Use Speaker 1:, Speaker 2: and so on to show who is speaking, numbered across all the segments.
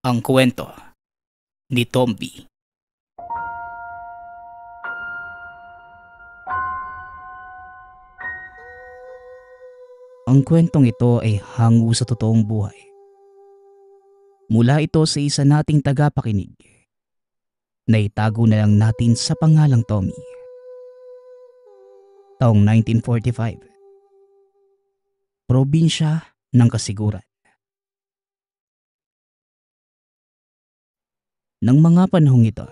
Speaker 1: Ang kwento ni Tomby. Ang kwentong ito ay hango sa totoong buhay. Mula ito sa isa nating tagapakinig na itago na lang natin sa pangalang Tommy. Taong 1945. Probinsya ng Kasiguran. Nang mga panahong ito,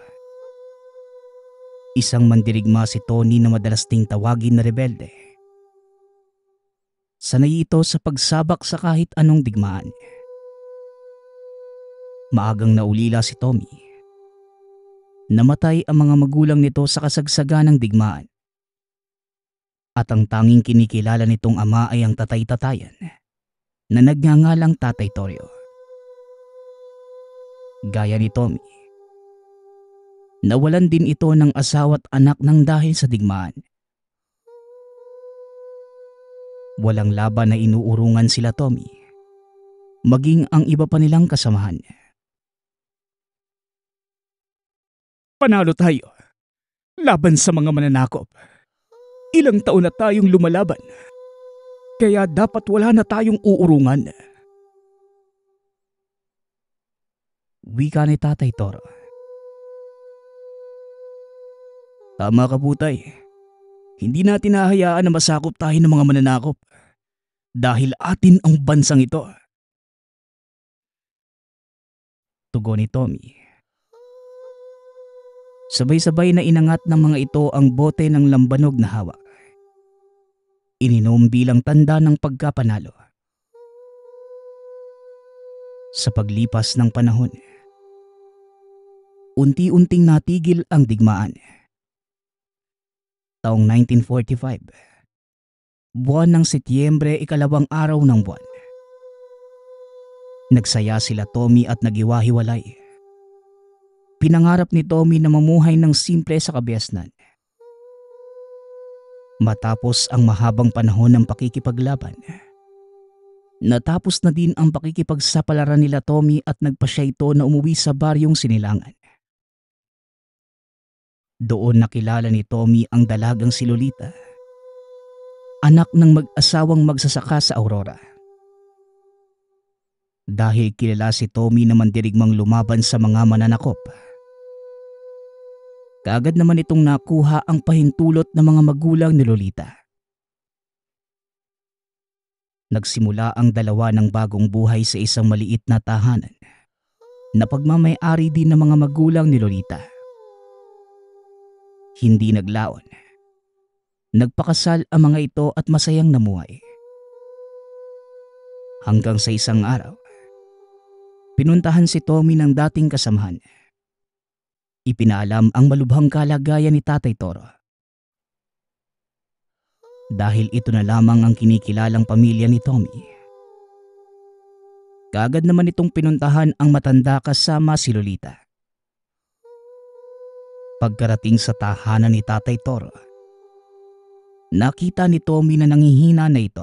Speaker 1: isang mandirigma si Tony na madalas ding tawagin na rebelde. Sanay ito sa pagsabak sa kahit anong digmaan. Maagang naulila si Tommy. Namatay ang mga magulang nito sa kasagsagan ng digmaan. At ang tanging kinikilala nitong ama ay ang tatay-tatayan na nagngangalang Tatay Torio. Gaya ni Tommy, nawalan din ito ng asawa at anak nang dahil sa digmaan. Walang laban na inuurungan sila Tommy, maging ang iba pa nilang kasamahan. Panalo tayo laban sa mga mananakop. Ilang taon na tayong lumalaban, kaya dapat wala na tayong uurungan. Wika ni Tatay Toro. Tama ka, Putay. Hindi natin hahayaan na masakop tayo ng mga mananakop dahil atin ang bansang ito. Tugon ni Tommy. Sabay-sabay na inangat ng mga ito ang bote ng lambanog na hawak. Ininom bilang tanda ng pagkapanalo. Sa paglipas ng panahon, unti-unting natigil ang digmaan. Taong 1945, buwan ng Setyembre, ikalawang araw ng buwan. Nagsaya sila Tommy at nagiwahiwalay. Pinangarap ni Tommy na mamuhay ng simple sa kabiasnan. Matapos ang mahabang panahon ng pakikipaglaban, natapos na din ang pakikipagsapalaran nila Tommy at nagpasya ito na umuwi sa baryong Sinilangan. Doon nakilala ni Tommy ang dalagang si Lolita, anak ng mag-asawang magsasaka sa Aurora. Dahil kilala si Tommy na mandirigmang lumaban sa mga mananakop, kaagad naman itong nakuha ang pahintulot ng mga magulang ni Lolita. Nagsimula ang dalawa ng bagong buhay sa isang maliit na tahanan na pagmamay-ari din ng mga magulang ni Lolita. Hindi naglaon. Nagpakasal ang mga ito at masayang namuhay. Hanggang sa isang araw, pinuntahan si Tommy ng dating kasamahan. Ipinaalam ang malubhang kalagayan ni Tatay Toro. Dahil ito na lamang ang kinikilalang pamilya ni Tommy, kaagad naman itong pinuntahan ang matanda kasama si Lolita. Pagkarating sa tahanan ni Tatay Toro, nakita ni Tommy na nanghihina na ito.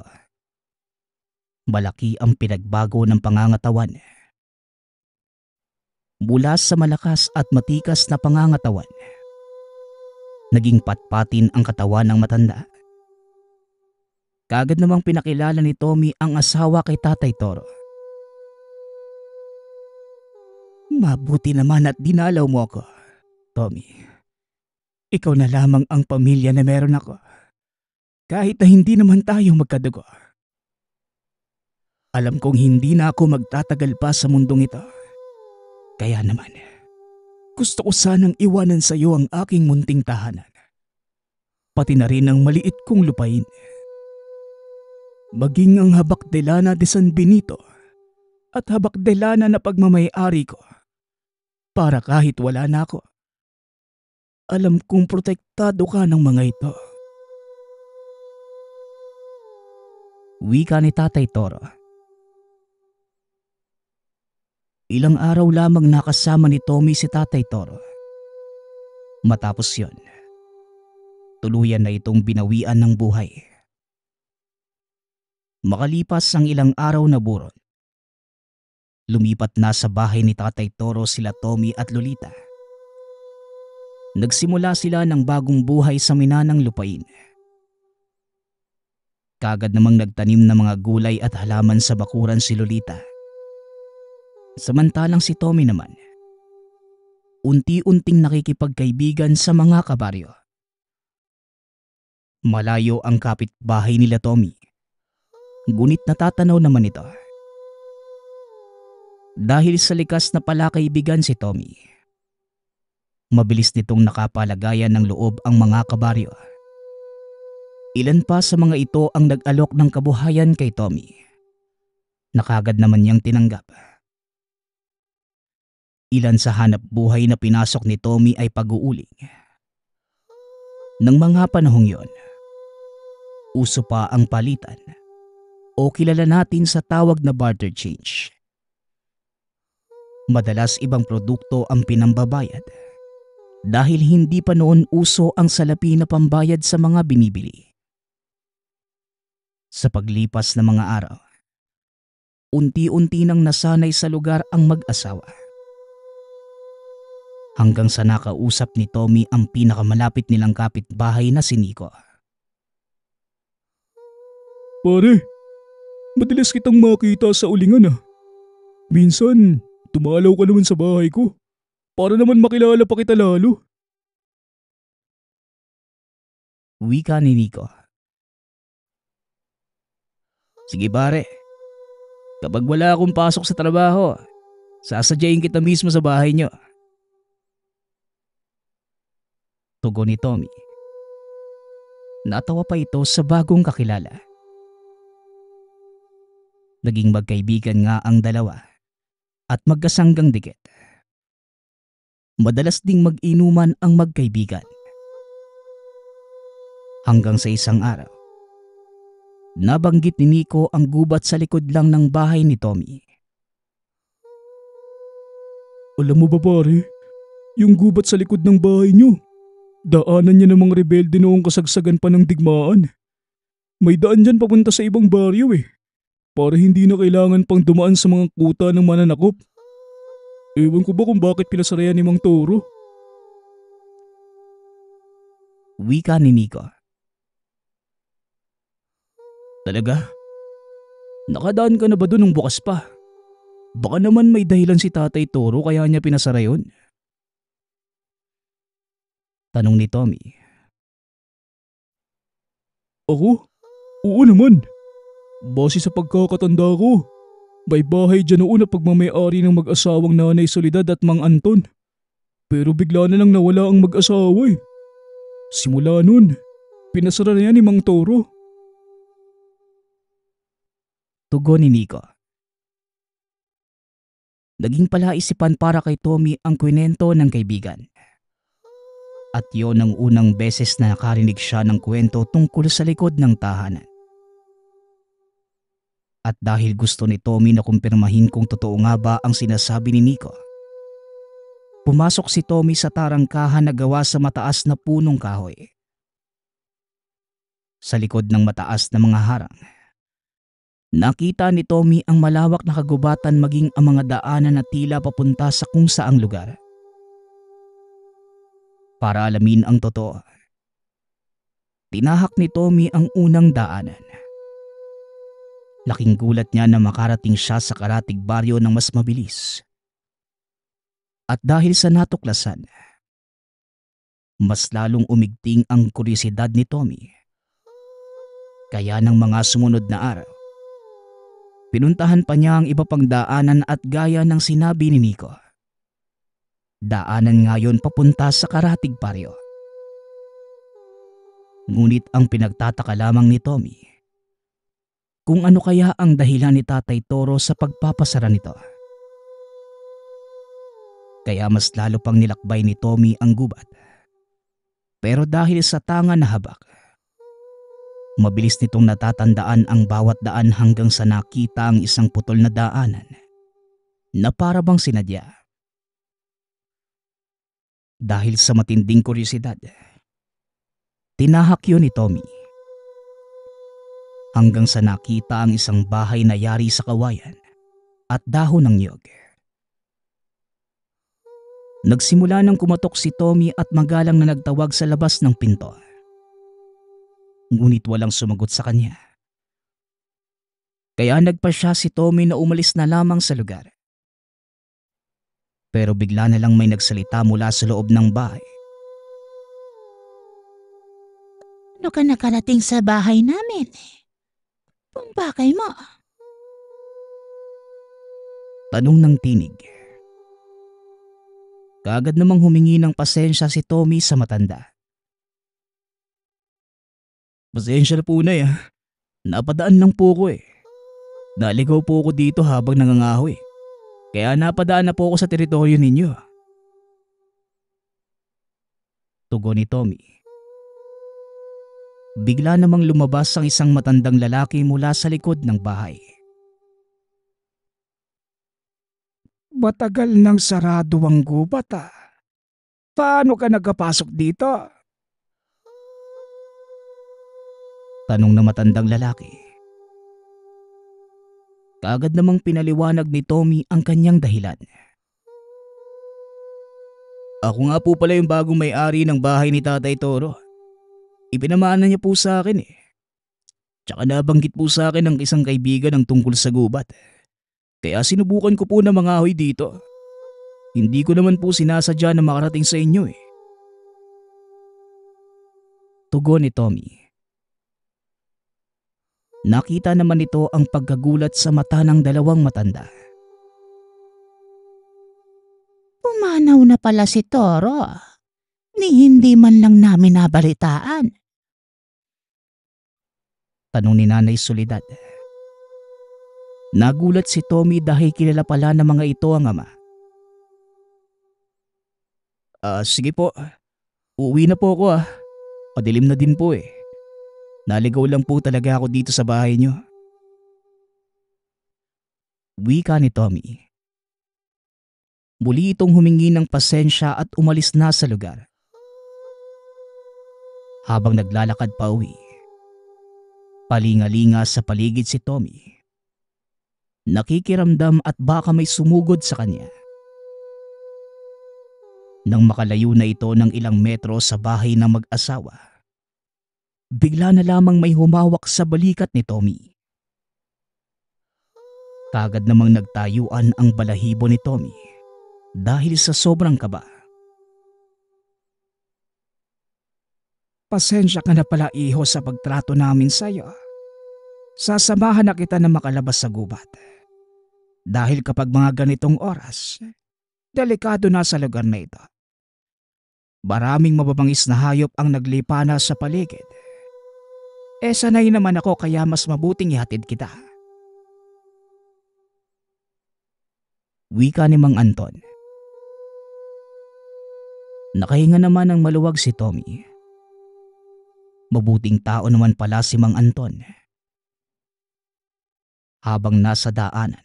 Speaker 1: Malaki ang pinagbago ng pangangatawan. Mula sa malakas at matikas na pangangatawan, naging patpatin ang katawan ng matanda. Kaagad namang pinakilala ni Tommy ang asawa kay Tatay Toro. Mabuti naman at dinalaw mo ako, Tommy. Ikaw na lamang ang pamilya na meron ako, kahit na hindi naman tayo magkadugo. Alam kong hindi na ako magtatagal pa sa mundong ito. Kaya naman, gusto ko sanang iwanan sa iyo ang aking munting tahanan. Pati na rin ang maliit kong lupain. Maging ang Habak-de-Lana de San Benito at Habak-de-Lana na pagmamay-ari ko. Para kahit wala na ako, alam kong protektado ka ng mga ito. Wika ni Tatay Toro. Ilang araw lamang nakasama ni Tommy si Tatay Toro. Matapos yon, tuluyan na itong binawian ng buhay. Makalipas ang ilang araw na buron, Lumipat na sa bahay ni Tatay Toro sila Tommy at Lolita. Nagsimula sila ng bagong buhay sa minanang lupain. Kagad namang nagtanim ng mga gulay at halaman sa bakuran si Lolita. Samantalang si Tommy naman, unti-unting nakikipagkaibigan sa mga kabaryo. Malayo ang kapitbahay nila Tommy, ngunit natatanaw naman ito. Dahil sa likas na palakaibigan si Tommy, mabilis nitong nakapalagayan ng loob ang mga kabaryo. Ilan pa sa mga ito ang nag-alok ng kabuhayan kay Tommy, na kagad naman niyang tinanggap. Ilan sa hanap buhay na pinasok ni Tommy ay pag-uuling. Nang mga panahong yon, uso pa ang palitan o kilala natin sa tawag na barter change. Madalas ibang produkto ang pinambabayad dahil hindi pa noon uso ang salapi na pambayad sa mga binibili. Sa paglipas ng mga araw, unti-unti nang nasanay sa lugar ang mag-asawa. Hanggang sa nakausap ni Tommy ang pinakamalapit nilang kapitbahay na si Nico.
Speaker 2: Pare, madalas kitang makita sa ulingan ah. Minsan, tumalaw ka naman sa bahay ko. Para naman makilala pa kita lalo.
Speaker 1: Wika ni Nico. Sige pare, kapag wala akong pasok sa trabaho, sasadyain kita mismo sa bahay niyo. Tugon ni Tommy. Natawa pa ito sa bagong kakilala. Naging magkaibigan nga ang dalawa at magkasanggang dikit. Madalas ding mag-inuman ang magkaibigan. Hanggang sa isang araw, nabanggit ni Nico ang gubat sa likod lang ng bahay ni Tommy.
Speaker 2: Alam mo ba pare, yung gubat sa likod ng bahay niyo, daanan niya ng mga rebelde noong kasagsagan pa ng digmaan. May daan dyan papunta sa ibang baryo eh, para hindi na kailangan pang dumaan sa mga kuta ng mananakop. Ewan ko ba kung bakit pinasarayan ni Mang Toro.
Speaker 1: Wika ni Nico. Talaga? Nakadaan ka na ba doon nung bukas pa? Baka naman may dahilan si Tatay Toro kaya niya pinasara yun. Tanong ni Tommy.
Speaker 2: Ako? Oo naman. Base sa pagkakatanda ko, may bahay dyan noon na pagmamayari ng mag-asawang Nanay Soledad at Mang Anton. Pero bigla na lang nawala ang mag-asawa eh. Simula nun, pinasara na yan ni Mang Toro.
Speaker 1: Tugon ni Nico. Naging palaisipan para kay Tommy ang kwento ng kaibigan. At yon ang unang beses na nakarinig siya ng kwento tungkol sa likod ng tahanan. At dahil gusto ni Tommy na kumpirmahin kung totoo nga ba ang sinasabi ni Nico, pumasok si Tommy sa tarangkahan na gawa sa mataas na punong kahoy. Sa likod ng mataas na mga harang, nakita ni Tommy ang malawak na kagubatan maging ang mga daanan na tila papunta sa kung saang lugar. Para alamin ang totoo, tinahak ni Tommy ang unang daanan. Laking gulat niya na makarating siya sa karatig baryo ng mas mabilis. At dahil sa natuklasan, mas lalong umigting ang kuryosidad ni Tommy. Kaya ng mga sumunod na araw, pinuntahan pa niya ang iba pang daanan at gaya ng sinabi ni Nico, daanan ngayon papunta sa karatig baryo. Ngunit ang pinagtataka lamang ni Tommy, kung ano kaya ang dahilan ni Tatay Toro sa pagpapasara nito. Kaya mas lalo pang nilakbay ni Tommy ang gubat. Pero dahil sa tanga na habak, mabilis nitong natatandaan ang bawat daan hanggang sa nakita ang isang putol na daanan na para bang sinadya. Dahil sa matinding kuryosidad, tinahak yun ni Tommy. Hanggang sa nakita ang isang bahay na yari sa kawayan at dahon ng niyog. Nagsimula nang kumatok si Tommy at magalang na nagtawag sa labas ng pinto. Ngunit walang sumagot sa kanya. Kaya nagpasya si Tommy na umalis na lamang sa lugar. Pero bigla na lang may nagsalita mula sa loob ng bahay.
Speaker 3: Ano ka nakarating sa bahay namin? Kung bakay mo?
Speaker 1: Tanong ng tinig. Kaagad namang humingi ng pasensya si Tommy sa matanda. Pasensya na po na Napadaan lang po ko Naligaw po ako dito habang nangangahoy. Kaya napadaan na po ako sa teritoryo ninyo. Tugon ni Tommy. Bigla namang lumabas ang isang matandang lalaki mula sa likod ng bahay.
Speaker 2: Matagal nang sarado ang gubat Paano ka nagkapasok dito?
Speaker 1: Tanong ng matandang lalaki. Kaagad namang pinaliwanag ni Tommy ang kanyang dahilan. Ako nga po pala yung bagong may-ari ng bahay ni Tatay Toro. Ipinamana niya po sa akin Tsaka nabanggit po sa akin ng isang kaibigan ang tungkol sa gubat. Kaya sinubukan ko po na mangahoy dito. Hindi ko naman po sinasadya na makarating sa inyo Tugon ni Tommy. Nakita naman nito ang pagkagulat sa mata ng dalawang matanda.
Speaker 3: Pumanaw na pala si Toro. Ni hindi man lang namin nabalitaan.
Speaker 1: Tanong ni Nanay Soledad. Nagulat si Tommy dahil kilala pala ng mga ito ang ama. Sige po. Uuwi na po ako Madilim na din po Naligaw lang po talaga ako dito sa bahay niyo. Wika ni Tommy. Muli itong humingi ng pasensya at umalis na sa lugar. Habang naglalakad pa uwi, palingalinga sa paligid si Tommy. Nakikiramdam at baka may sumugod sa kanya. Nang makalayo na ito ng ilang metro sa bahay ng mag-asawa, bigla na lamang may humawak sa balikat ni Tommy. Kagad namang nagtayuan ang balahibo ni Tommy dahil sa sobrang kaba.
Speaker 2: Pasensya ka na pala iho sa pagtrato namin sa'yo. Sasamahan na kita na makalabas sa gubat. Dahil kapag mga ganitong oras, delikado na sa lugar na ito. Maraming mababangis na hayop ang naglipana sa paligid. Sanay naman ako kaya mas mabuting ihatid kita.
Speaker 1: Wika ni Mang Anton. Nakahinga naman ng maluwag si Tommy. Mabuting tao naman pala si Mang Anton. Habang nasa daanan,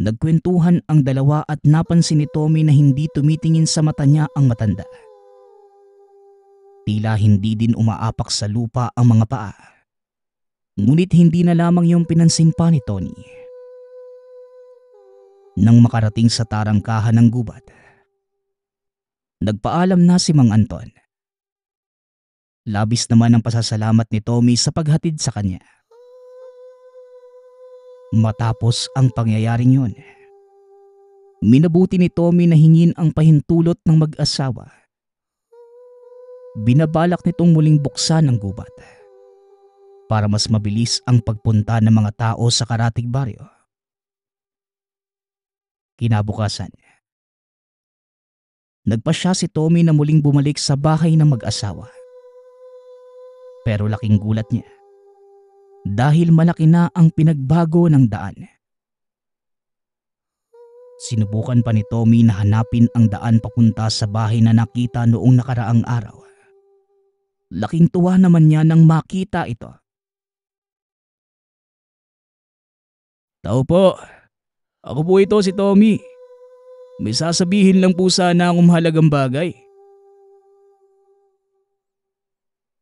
Speaker 1: nagkwentuhan ang dalawa at napansin ni Tommy na hindi tumitingin sa mata niya ang matanda. Tila hindi din umaapak sa lupa ang mga paa. Ngunit hindi na lamang yung pinansin pa ni Tony. Nang makarating sa tarangkahan ng gubat, nagpaalam na si Mang Anton. Labis naman ang pasasalamat ni Tommy sa paghatid sa kanya. Matapos ang pangyayaring yun, minabuti ni Tommy na hingin ang pahintulot ng mag-asawa. Binabalak nitong muling buksan ang gubat para mas mabilis ang pagpunta ng mga tao sa karatig baryo. Kinabukasan, nagpasya si Tommy na muling bumalik sa bahay ng mag-asawa. Pero laking gulat niya dahil malaki na ang pinagbago ng daan. Sinubukan pa ni Tommy na hanapin ang daan papunta sa bahay na nakita noong nakaraang araw. Laking tuwa naman niya nang makita ito. Tao po, ako po ito si Tommy. May sasabihin lang po sana akong mahalagang bagay.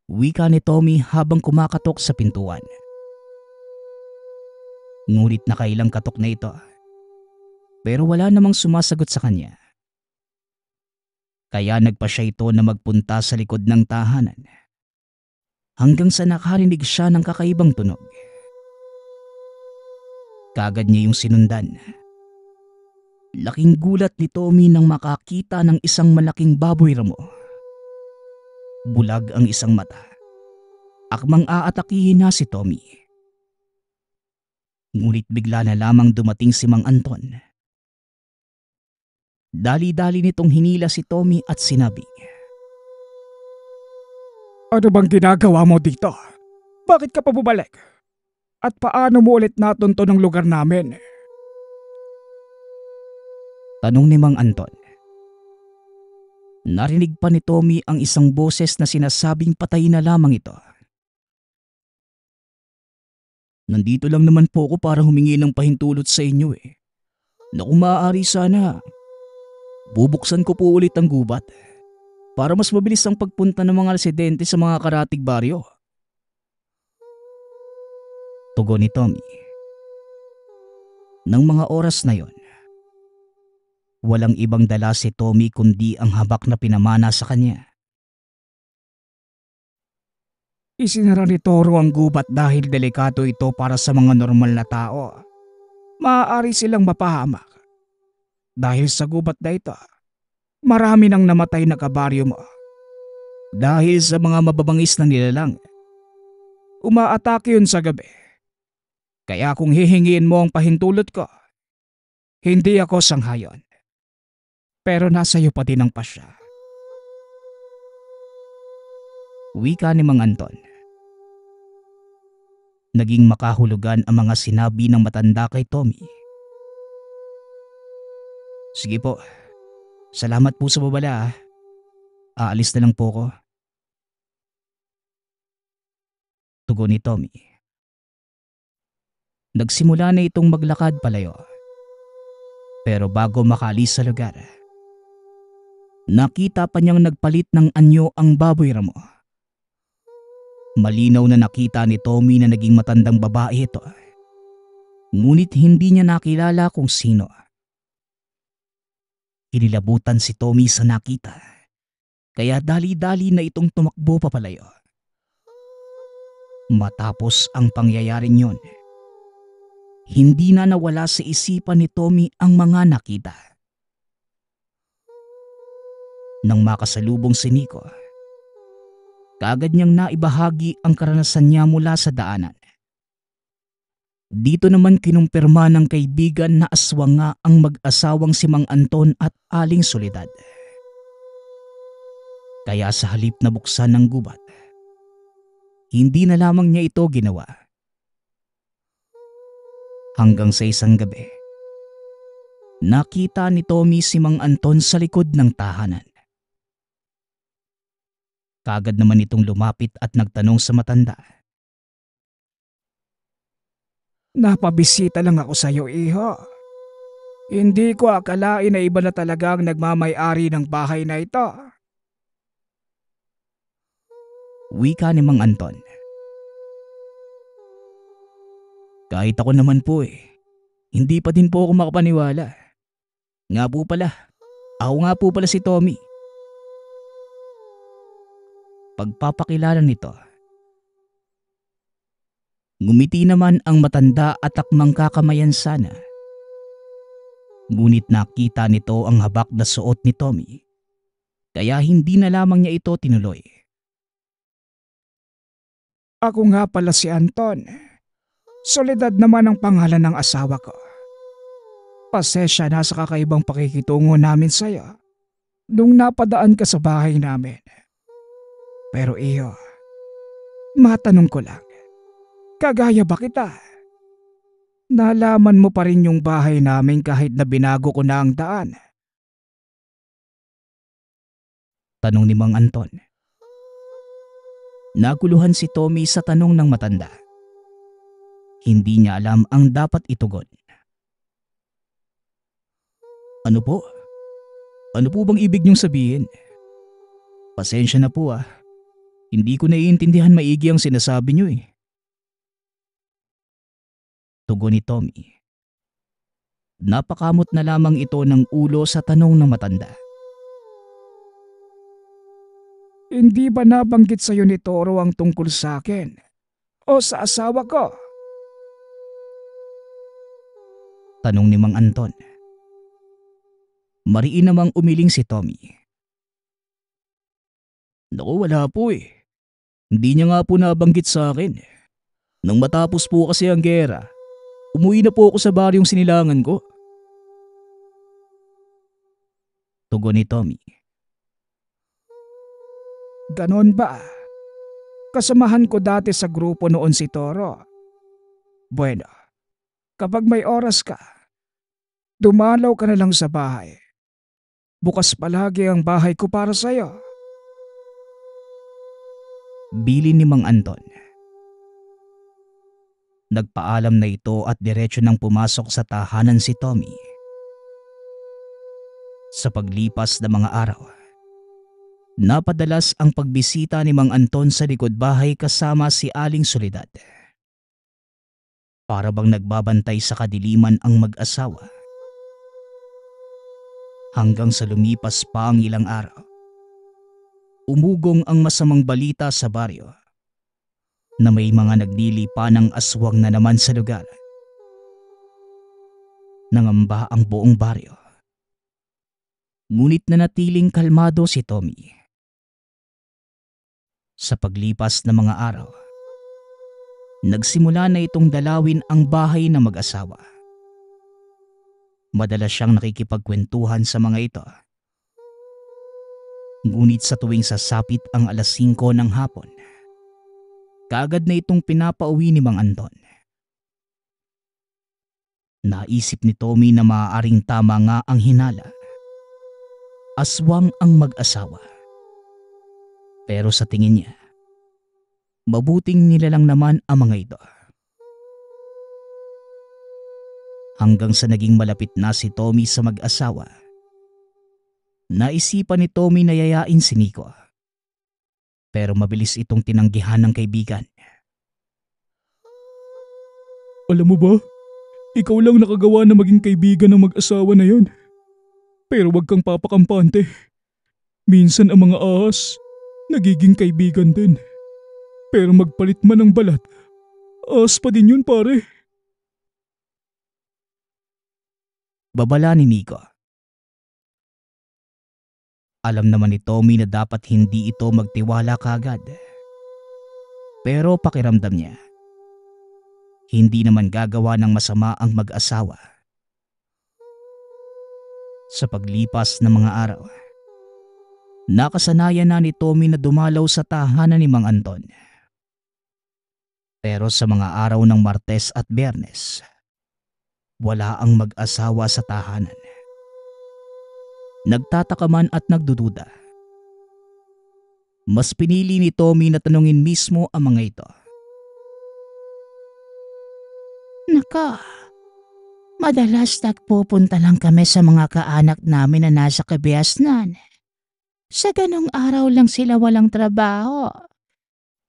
Speaker 1: Wika ni Tommy habang kumakatok sa pintuan. Ngunit nakailang katok na ito. Pero wala namang sumasagot sa kanya. Kaya nagpa siya ito na magpunta sa likod ng tahanan. Hanggang sa nakarinig siya ng kakaibang tunog. Kaagad niya yung sinundan. Laking gulat ni Tommy nang makakita ng isang malaking baboy ramo. Bulag ang isang mata. Akmang aatakihin na si Tommy. Ngunit bigla na lamang dumating si Mang Anton. Dali-dali nitong hinila si Tommy at sinabi,
Speaker 2: Ano bang ginagawa mo dito? Bakit ka pa bumalik? At paano mo ulit natunto ng lugar namin?
Speaker 1: tanong ni Mang Anton. Narinig pa ni Tommy ang isang boses na sinasabing patay na lamang ito. Nandito lang naman po ako para humingi ng pahintulot sa inyo eh. Na kung maaari sana, bubuksan ko po ulit ang gubat para mas mabilis ang pagpunta ng mga residente sa mga karatig baryo. Tugon ni Tommy. Nang mga oras na yon, walang ibang dala si Tommy kundi ang habak na pinamana sa kanya.
Speaker 2: Isinara ni Toro ang gubat dahil delikato ito para sa mga normal na tao. Maaari silang mapahamak. Dahil sa gubat na ito, marami nang namatay na kabaryo mo. Dahil sa mga mababangis na nilalang, umaatake yun sa gabi. Kaya kung hihingiin mo ang pahintulot ko, hindi ako sanghayon. Pero nasa iyo pa din ang pasya.
Speaker 1: Wika ni Mang Anton. Naging makahulugan ang mga sinabi ng matanda kay Tommy. Sige po, salamat po sa babala. Aalis na lang po ko. Tugon ni Tommy. Nagsimula na itong maglakad palayo. Pero bago makaalis sa lugar, nakita pa niyang nagpalit ng anyo ang baboy ramo. Malinaw na nakita ni Tommy na naging matandang babae ito. Ngunit hindi niya nakilala kung sino. Inilabutan si Tommy sa nakita. Kaya dali-dali na itong tumakbo papalayo. Matapos ang pangyayaring yon, hindi na nawala sa isipan ni Tommy ang mga nakita. Nang makasalubong si Nico, kaagad niyang naibahagi ang karanasan niya mula sa daanan. Dito naman kinumpirma ng kaibigan na aswang nga ang mag-asawang si Mang Anton at Aling Soledad. Kaya sa halip na buksan ng gubat, hindi na lamang niya ito ginawa. Hanggang sa isang gabi, nakita ni Tommy si Mang Anton sa likod ng tahanan. Kaagad naman itong lumapit at nagtanong sa matanda.
Speaker 2: Napabisita lang ako sa iyo, iho. Hindi ko akalain na iba na talaga ang nagmamay-ari ng bahay na ito.
Speaker 1: Wika ni Mang Anton. Kahit ako naman po hindi pa din po ako makapaniwala. Nga po pala, ako nga po pala si Tommy. Pagpapakilala nito, ngumiti naman ang matanda at akmang kakamayan sana. Ngunit nakita nito ang habak na suot ni Tommy, kaya hindi na lamang niya ito tinuloy.
Speaker 2: Ako nga pala si Anton. Soledad naman ang pangalan ng asawa ko. Pasensya na sa kakaibang pakikitungo namin sa'yo nung napadaan ka sa bahay namin. Pero iyo, matanong ko lang, kagaya ba kita? Nalaman mo pa rin yung bahay namin kahit na binago ko na ang daan?
Speaker 1: Tanong ni Mang Anton. Naguluhan si Tommy sa tanong ng matanda. Hindi niya alam ang dapat itugon. Ano po? Ano po bang ibig niyong sabihin? Pasensya na po Hindi ko naiintindihan maigi ang sinasabi niyo Tugon ni Tommy. Napakamot na lamang ito ng ulo sa tanong ng matanda.
Speaker 2: Hindi ba nabanggit sa'yo ni Toro ang tungkol sa akin? O sa asawa ko?
Speaker 1: Tanong ni Mang Anton. Mariin namang umiling si Tommy. Naku, wala po eh. Hindi niya nga po nabanggit sa akin. Nang matapos po kasi ang gera, umuwi na po ako sa baryong sinilangan ko. Tugon ni Tommy.
Speaker 2: Ganon ba? Kasamahan ko dati sa grupo noon si Toro. Bueno, kapag may oras ka, dumalaw ka na lang sa bahay. Bukas palagi ang bahay ko para sa'yo.
Speaker 1: Bilin ni Mang Anton. Nagpaalam na ito at diretso nang pumasok sa tahanan si Tommy. Sa paglipas ng mga araw, napadalas ang pagbisita ni Mang Anton sa likod bahay kasama si Aling Soledad. Para bang nagbabantay sa kadiliman ang mag-asawa. Hanggang sa lumipas pa ang ilang araw, umugong ang masamang balita sa baryo na may mga naglilipa ng aswang na naman sa lugar. Nangamba ang buong baryo. Ngunit nanatiling kalmado si Tommy. Sa paglipas ng mga araw, nagsimula na itong dalawin ang bahay ng mag-asawa. Madalas siyang nakikipagkwentuhan sa mga ito. Ngunit sa tuwing sasapit ang 5:00 ng hapon, kaagad na itong pinapauwi ni Mang Anton. Naisip ni Tommy na maaaring tama nga ang hinala. Aswang ang mag-asawa. Pero sa tingin niya, mabuting nilalang naman ang mga ito. Hanggang sa naging malapit na si Tommy sa mag-asawa, naisipan ni Tommy na yayain si Nico. Pero mabilis itong tinanggihan ng kaibigan.
Speaker 2: Alam mo ba, ikaw lang nakagawa na maging kaibigan ng mag-asawa na yon. Pero wag kang papakampante. Minsan ang mga ahas, nagiging kaibigan din. Pero magpalit man ng balat, ahas pa din yun pare.
Speaker 1: Babala ni Nico. Alam naman ni Tommy na dapat hindi ito magtiwala kaagad. Pero pakiramdam niya, hindi naman gagawa ng masama ang mag-asawa. Sa paglipas ng mga araw, nakasanayan na ni Tommy na dumalaw sa tahanan ni Mang Anton. Pero sa mga araw ng Martes at Biyernes, wala ang mag-asawa sa tahanan. Nagtataka man at nagdududa. Mas pinili ni Tommy na tanungin mismo ang mga ito.
Speaker 3: Naka, madalas nagpupunta lang kami sa mga kaanak namin na nasa Kabiasnan. Sa ganong araw lang sila walang trabaho.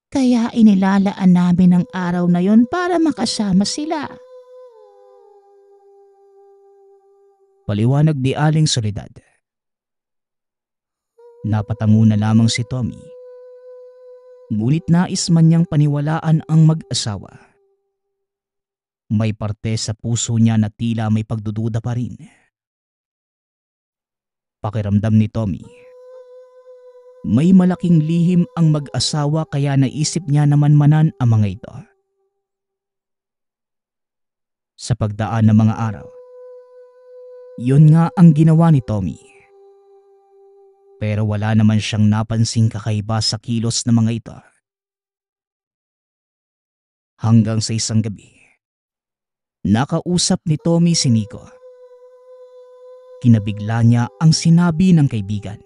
Speaker 3: Kaya inilalaan namin ang araw na yon para makasama sila.
Speaker 1: Paliwanag ni Aling Soledad. Napatango na lamang si Tommy. Ngunit nais man niyang paniwalaan ang mag-asawa. May parte sa puso niya na tila may pagdududa pa rin. Pakiramdam ni Tommy, may malaking lihim ang mag-asawa kaya naisip niya na manmanan ang mga ito. Sa pagdaan ng mga araw, yun nga ang ginawa ni Tommy. Pero wala naman siyang napansing kakaiba sa kilos ng mga ito. Hanggang sa isang gabi, nakausap ni Tommy si Nico. Kinabigla niya ang sinabi ng kaibigan.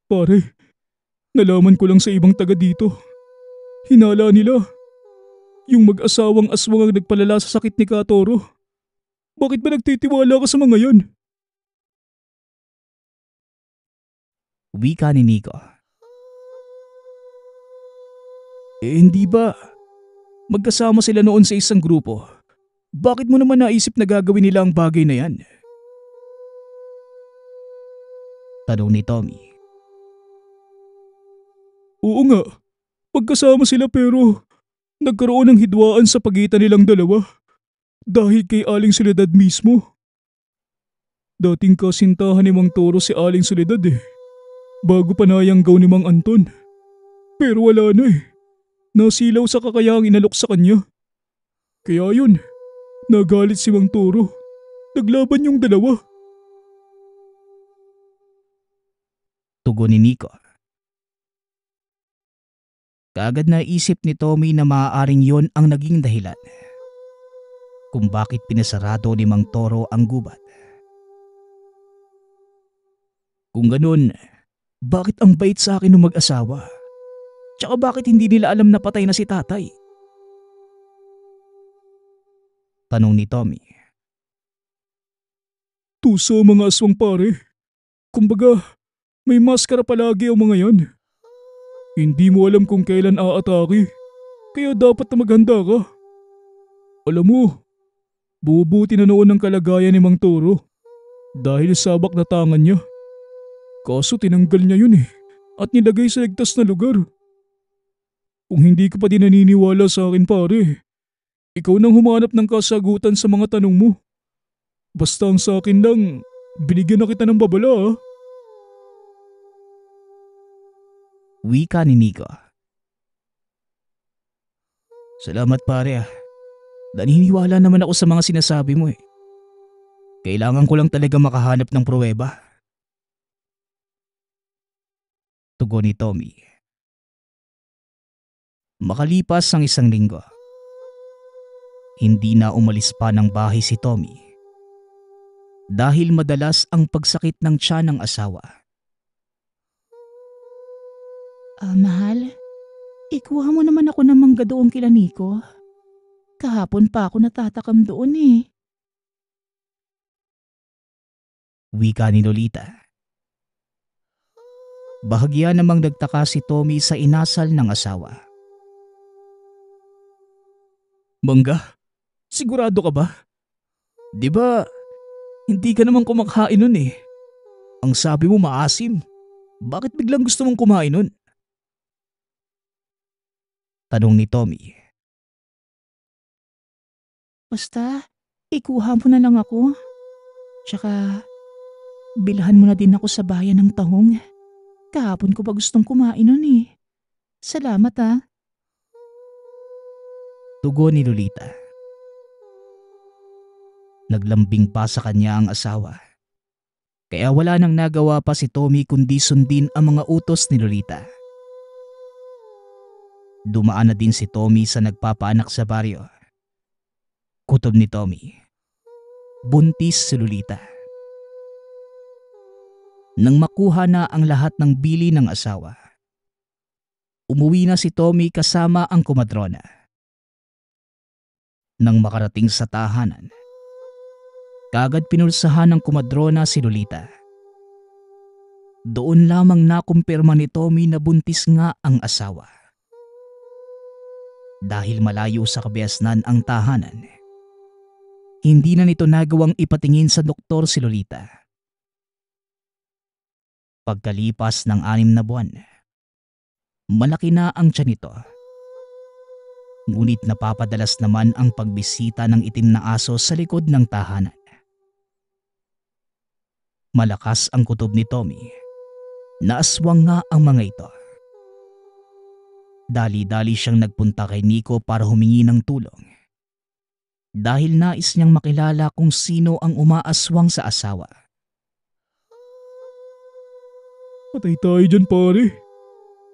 Speaker 2: Pare, nalaman ko lang sa ibang taga dito. Hinala nila. Yung mag-asawang aswang ang nagpalala sa sakit ni Katoro. Bakit ba nagtitiwala ka sa mga yan?
Speaker 1: Wika ni Nico.
Speaker 2: Hindi ba?
Speaker 1: Magkasama sila noon sa isang grupo. Bakit mo naman naisip na gagawin nila ang bagay na yan? Tanong ni Tommy.
Speaker 2: Oo nga, magkasama sila pero nagkaroon ng hidwaan sa pagitan nilang dalawa dahil kay Aling Soledad mismo. Dating kasintahan ni Mang Toro si Aling Soledad bago panayanggaw ni Mang Anton. Pero wala na nasilaw sa kakayahang inalok sa kanya. Kaya yun, nagalit si Mang Toro. Naglaban yung dalawa.
Speaker 1: Tugon ni Nico. Kaagad naisip ni Tommy na maaaring yon ang naging dahilan kung bakit pinasarado ni Mang Toro ang gubat. Kung ganun, bakit ang bait sa akin ng mag-asawa? Tsaka bakit hindi nila alam na patay na si tatay? Tanong ni Tommy.
Speaker 2: Tusa mga aswang pare. Kumbaga, may maskara palagi ang mga yan. Hindi mo alam kung kailan aatake, kaya dapat na maghanda ka. Alam mo, bubuti na noon ang kalagayan ni Mang Toro dahil sabak na tangan niya. Kaso tinanggal niya yun at nilagay sa ligtas na lugar. Kung hindi ka pa din naniniwala sa akin pare, ikaw nang humanap ng kasagutan sa mga tanong mo. Basta ang sa akin lang, binigyan na kita ng babala.
Speaker 1: Wika ni Nico. Salamat pare. Naniniwala naman ako sa mga sinasabi mo Kailangan ko lang talaga makahanap ng pruweba. Tugon ni Tommy. Makalipas ang 1 linggo, hindi na umalis pa ng bahay si Tommy dahil madalas ang pagsakit ng tiyan ng asawa.
Speaker 3: Mahal, ikuha mo naman ako ng mangga doon kila Nico. Kahapon pa ako natatakam doon
Speaker 1: Wika ni Lolita. Bahagya namang nagtaka si Tommy sa inasal ng asawa. Mangga? Sigurado ka ba? Di ba, hindi ka naman kumakain nun Ang sabi mo maasim. Bakit biglang gusto mong kumain nun? Tanong ni Tommy.
Speaker 3: Basta, ikuha mo na lang ako. Tsaka, bilhan mo na din ako sa bayan ng tahong. Kahapon ko pa gustong kumain nun Salamat
Speaker 1: Tugon ni Lolita. Naglambing pa sa kanya ang asawa. Kaya wala nang nagawa pa si Tommy kundi sundin ang mga utos ni Lolita. Dumaan na din si Tommy sa nagpapaanak sa baryo. Kutob ni Tommy. Buntis si Lolita. Nang makuha na ang lahat ng bili ng asawa, umuwi na si Tommy kasama ang komadrona. Nang makarating sa tahanan, kaagad pinulsahan ng komadrona si Lolita. Doon lamang nakumpirma ni Tommy na buntis nga ang asawa. Dahil malayo sa kabiasnan ang tahanan, hindi na nito nagawang ipatingin sa doktor si Lolita. Pagkalipas ng 6 na buwan, malaki na ang tiyan nito. Ngunit napapadalas naman ang pagbisita ng itim na aso sa likod ng tahanan. Malakas ang kutob ni Tommy. Naaswang nga ang mga ito. Dali-dali siyang nagpunta kay Nico para humingi ng tulong. Dahil nais niyang makilala kung sino ang umaaswang sa asawa.
Speaker 2: Patay tayo dyan pare.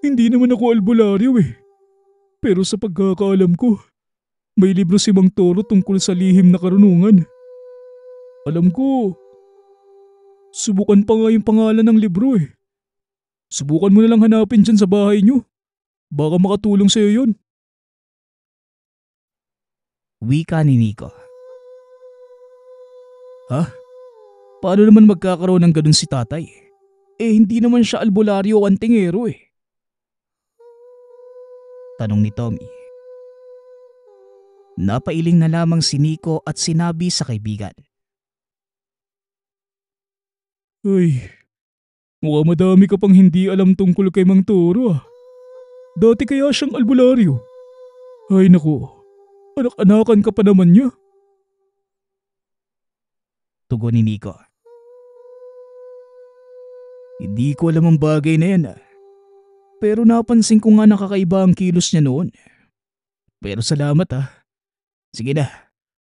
Speaker 2: Hindi naman ako albularyo Pero sa pagkakaalam ko, may libro si Mang Toro tungkol sa lihim na karunungan. Alam ko, subukan pa nga yung pangalan ng libro Subukan mo na lang hanapin dyan sa bahay nyo. Baka makatulong sa'yo yun.
Speaker 1: Wika ni Nico. Ha? Paano naman magkakaroon ng ganun si tatay? Hindi naman siya albularyo o antingero Tanong ni Tommy. Napailing na lamang si Nico at sinabi sa kaibigan.
Speaker 2: Ay, mukhang madami ka pang hindi alam tungkol kay Mang Toro ah. Dati kaya siyang albularyo. Ay naku, anak-anakan ka pa naman niya.
Speaker 1: Tugon ni Nico. Hindi ko alam ang bagay na yan ah. Pero napansin ko nga nakakaiba ang kilos niya noon. Pero salamat ah. Sige na,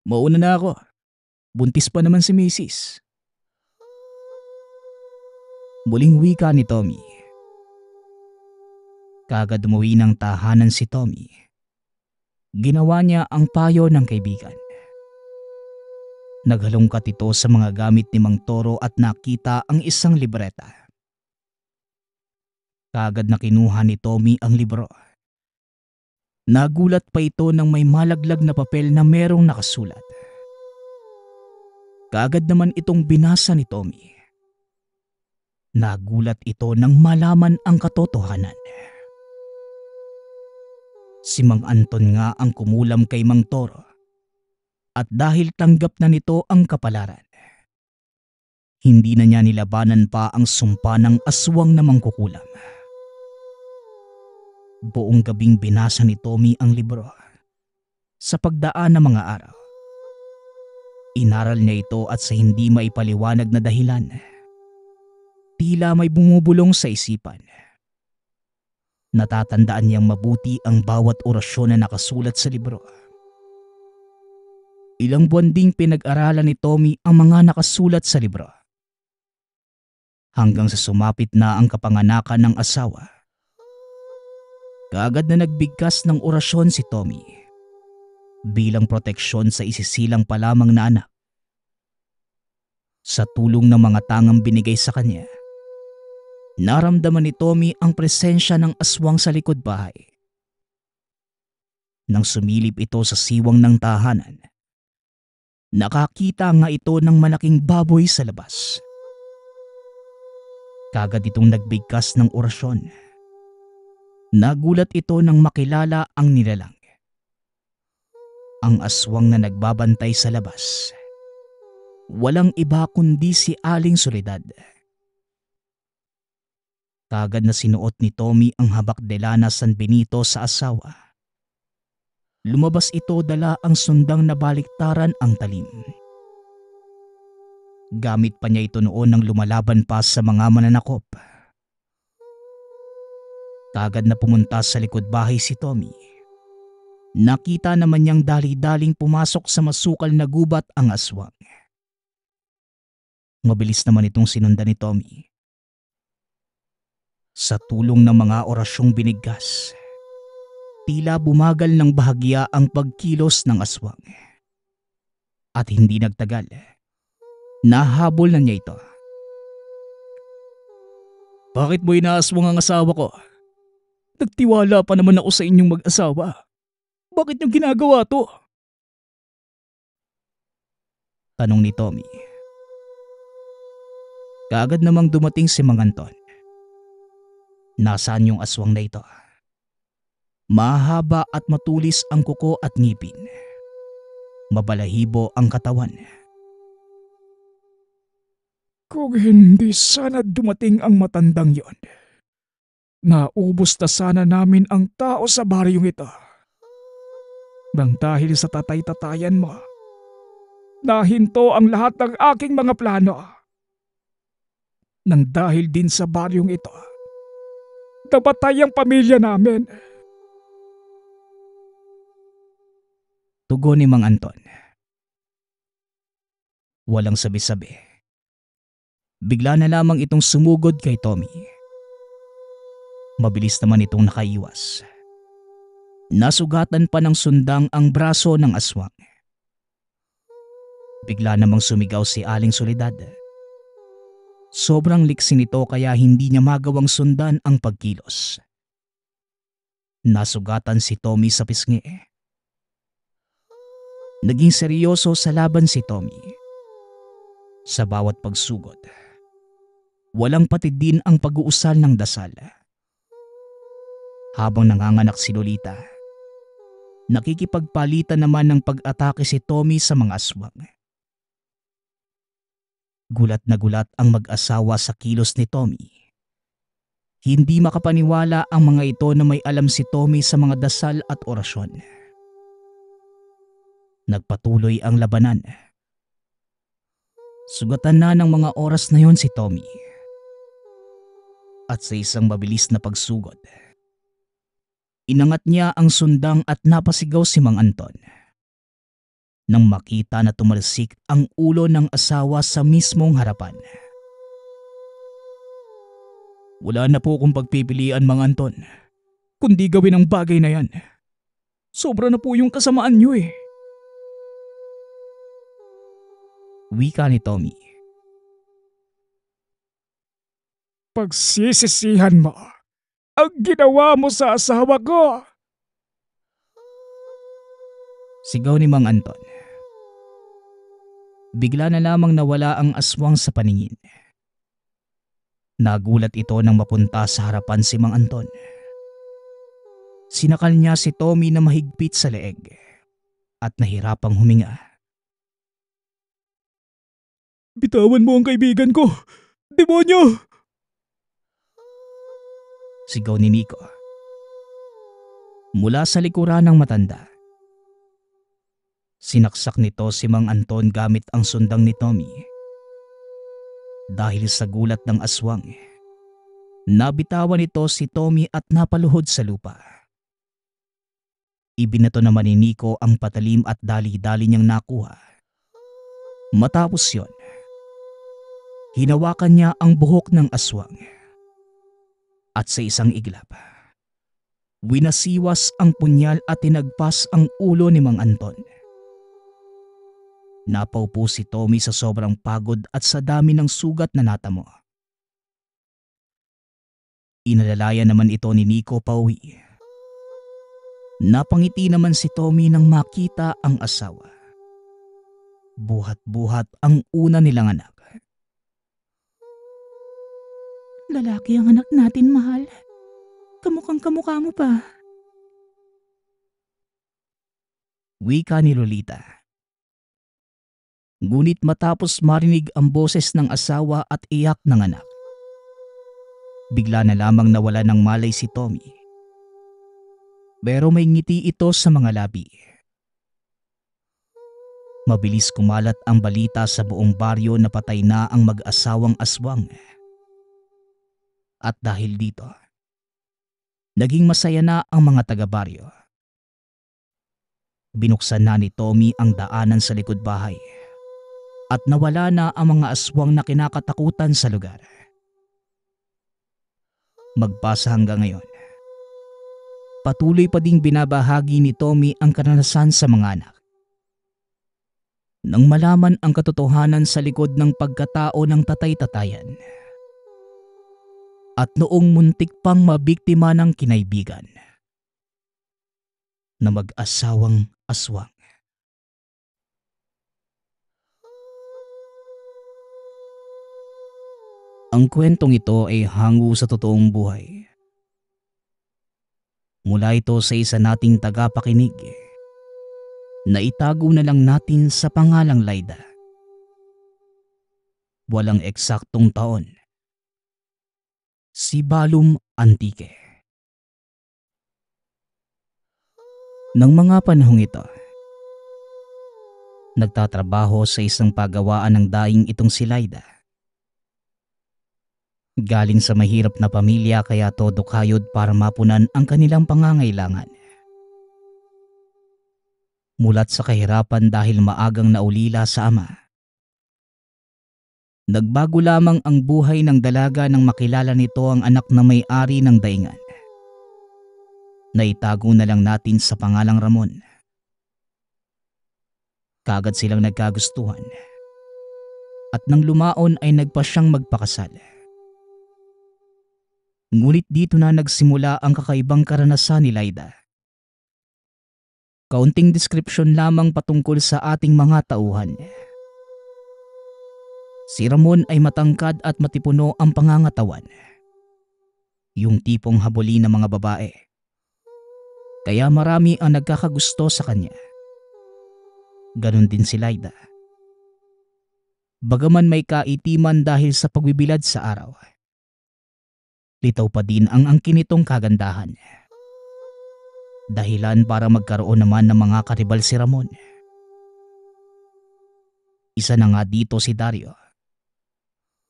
Speaker 1: mauna na ako. Buntis pa naman si Mrs. Muling wika ni Tommy. Kagad umuwi ng tahanan si Tommy. Ginawa niya ang payo ng kaibigan. Naghalongkat ito sa mga gamit ni Mang Toro at nakita ang isang libreta. Kagad na kinuha ni Tommy ang libro. Nagulat pa ito nang may malaglag na papel na merong nakasulat. Kagad naman itong binasa ni Tommy. Nagulat ito nang malaman ang katotohanan. Si Mang Anton nga ang kumulam kay Mang Toro at dahil tanggap na nito ang kapalaran, hindi na niya nilabanan pa ang sumpa ng aswang na mangkukulam. Buong gabing binasa ni Tommy ang libro. Sa pagdaan ng mga araw, inaral niya ito at sa hindi maipaliwanag na dahilan, tila may bumubulong sa isipan. Natatandaan niyang mabuti ang bawat orasyon na nakasulat sa libro. Ilang buwan ding pinag-aralan ni Tommy ang mga nakasulat sa libro. Hanggang sa sumapit na ang kapanganakan ng asawa. Kaagad na nagbigkas ng orasyon si Tommy bilang proteksyon sa isisilang pa lamang na anak. Sa tulong ng mga tangang binigay sa kanya, naramdaman ni Tommy ang presensya ng aswang sa likod bahay. Nang sumilip ito sa siwang ng tahanan, nakakita nga ito ng malaking baboy sa labas. Kagad itong nagbigkas ng orasyon. Nagulat ito nang makilala ang nilalang. Ang aswang na nagbabantay sa labas. Walang iba kundi si Aling Soledad. Kagad na sinuot ni Tommy ang habak-delana San Benito sa asawa. Lumabas ito dala ang sundang na baliktaran ang talim. Gamit pa niya ito noon nang lumalaban pa sa mga mananakop. Kagad na pumunta sa likod bahay si Tommy. Nakita naman niyang dali-daling pumasok sa masukal na gubat ang aswang. Mabilis naman itong sinundan ni Tommy. Sa tulong ng mga orasyong binigkas, tila bumagal ng bahagya ang pagkilos ng aswang. At hindi nagtagal, nahabol na niya ito.
Speaker 2: Bakit mo inaaswang ang asawa ko? Nagtiwala pa naman ako sa inyong mag-asawa. Bakit niyo ginagawa to?
Speaker 1: Tanong ni Tommy. Kaagad namang dumating si Mang Anton. Nasaan yung aswang na ito? Mahaba at matulis ang kuko at ngipin. Mabalahibo ang katawan.
Speaker 2: Kung hindi sana dumating ang matandang yon, naubos na sana namin ang tao sa baryong ito. Nang dahil sa tatay-tatayan mo, nahinto ang lahat ng aking mga plano. Nang dahil din sa baryong ito, napatay ang pamilya namin.
Speaker 1: Tugon ni Mang Anton. Walang sabi-sabi. Bigla na lamang itong sumugod kay Tommy. Mabilis naman itong nakaiwas. Nasugatan pa ng sundang ang braso ng aswang. Bigla namang sumigaw si Aling Soledad. Sobrang liksi nito kaya hindi niya magawang sundan ang pagkilos. Nasugatan si Tommy sa pisngi. Naging seryoso sa laban si Tommy. Sa bawat pagsugod, walang patid din ang pag-uusal ng dasal. Habang nanganganak si Lolita, Nakikipagpalitan naman ng pag-atake si Tommy sa mga aswang. Gulat na gulat ang mag-asawa sa kilos ni Tommy. Hindi makapaniwala ang mga ito na may alam si Tommy sa mga dasal at orasyon. Nagpatuloy ang labanan. Sugatan na ng mga oras na yon si Tommy. At sa isang mabilis na pagsugod, inangat niya ang sundang at napasigaw si Mang Anton. Nang makita na tumalsik ang ulo ng asawa sa mismong harapan.
Speaker 2: Wala na po akong pagpipilian, Mang Anton, kundi gawin ang bagay na yan. Sobra na po yung kasamaan niyo eh.
Speaker 1: Wika ni Tommy.
Speaker 2: Pagsisisihan mo ang ginawa mo sa asawa ko.
Speaker 1: Sigaw ni Mang Anton. Bigla na lamang nawala ang aswang sa paningin. Nagulat ito nang mapunta sa harapan si Mang Anton. Sinakal niya si Tommy na mahigpit sa leeg at nahirapang huminga.
Speaker 2: Bitawan mo ang kaibigan ko, demonyo!
Speaker 1: Sigaw ni Nico. Mula sa likuran ng matanda. Sinaksak nito si Mang Anton gamit ang sundang ni Tommy. Dahil sa gulat ng aswang, nabitawan nito si Tommy at napaluhod sa lupa. Ibinato naman ni Nico ang patalim at dali-dali niyang nakuha. Matapos yon, hinawakan niya ang buhok ng aswang. At sa isang iglap, winasiwas ang punyal at tinagpas ang ulo ni Mang Anton. Napaupo si Tommy sa sobrang pagod at sa dami ng sugat na natamo. Inalalayan naman ito ni Nico pauwi. Napangiti naman si Tommy nang makita ang asawa. Buhat-buhat ang una nilang anak.
Speaker 3: Lalaki ang anak natin, mahal. Kamukhang kamukha mo pa.
Speaker 1: Wika ni Lolita. Ngunit matapos marinig ang boses ng asawa at iyak ng anak, bigla na lamang nawala ng malay si Tommy. Pero may ngiti ito sa mga labi. Mabilis kumalat ang balita sa buong baryo na patay na ang mag-asawang aswang. At dahil dito, naging masaya na ang mga taga-baryo. Binuksan na ni Tommy ang daanan sa likod bahay at nawala na ang mga aswang na kinakatakutan sa lugar. Magpasa hanggang ngayon, patuloy pa ding binabahagi ni Tommy ang karanasan sa mga anak. Nang malaman ang katotohanan sa likod ng pagkatao ng tatay-tatayan, at noong muntik pang mabiktima ng kinaibigan na mag-asawang aswang. Ang kwentong ito ay hango sa totoong buhay. Mula ito sa isa nating tagapakinig na itago na lang natin sa pangalang Laida. Walang eksaktong taon. Si Balum Antique. Nang mga panahong ito, nagtatrabaho sa isang pagawaan ng daing itong si Laida. Galing sa mahirap na pamilya kaya todo kayod para mapunan ang kanilang pangangailangan. Mulat sa kahirapan dahil maagang naulila sa ama. Nagbago lamang ang buhay ng dalaga nang makilala nito ang anak na may-ari ng daingan. Naitago na lang natin sa pangalang Ramon. Kaagad silang nagkagustuhan. At nang lumaon ay nagpa siyang magpakasal. Ngunit dito na nagsimula ang kakaibang karanasan ni Laida. Kaunting description lamang patungkol sa ating mga tauhan. Si Ramon ay matangkad at matipuno ang pangangatawan. Yung tipong habulin ng mga babae. Kaya marami ang nagkakagusto sa kanya. Ganon din si Laida. Bagaman may kaitiman dahil sa pagbibilad sa araw, litaw pa din ang angkin nitong kagandahan. Dahilan para magkaroon naman ng mga karibal si Ramon. Isa na nga dito si Dario.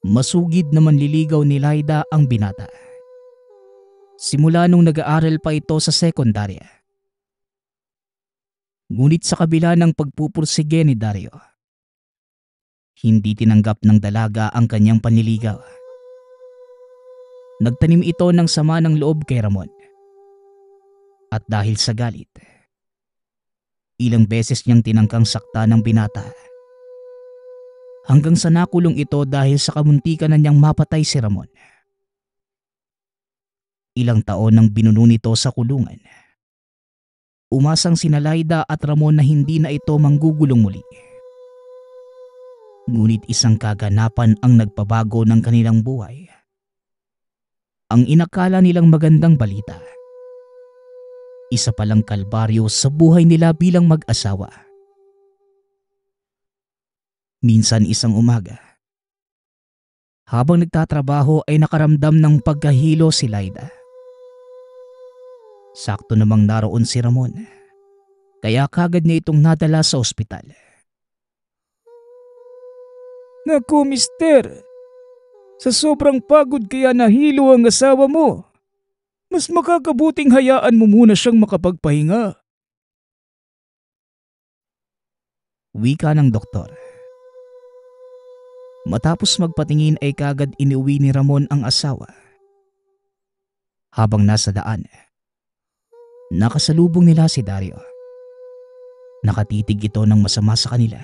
Speaker 1: Masugid na manliligaw ni Laida ang binata. Simula nung nag-aaral pa ito sa sekundarya. Ngunit sa kabila ng pagpupursige ni Dario, hindi tinanggap ng dalaga ang kanyang panliligaw. Nagtanim ito ng sama ng loob kay Ramon. At dahil sa galit, ilang beses niyang tinangkang sakta ng binata. Hanggang sa nakulong ito dahil sa kamuntikan na niyang mapatay si Ramon. Ilang taon nang binuno nito sa kulungan. Umasang sina Laida at Ramon na hindi na ito manggugulong muli. Ngunit isang kaganapan ang nagpabago ng kanilang buhay. Ang inakala nilang magandang balita. Isa palang kalbaryo sa buhay nila bilang mag-asawa. Minsan isang umaga, habang nagtatrabaho ay nakaramdam ng pagkahilo si Laida. Sakto namang naroon si Ramon, kaya kagad niya itong nadala sa ospital.
Speaker 2: Naku, mister. Sa sobrang pagod kaya nahilo ang asawa mo. Mas makakabuting hayaan mo muna siyang makapagpahinga.
Speaker 1: Wika ng doktor. Matapos magpatingin ay kagad iniuwi ni Ramon ang asawa. Habang nasa daan, nakasalubong nila si Dario. Nakatitig ito ng masama sa kanila.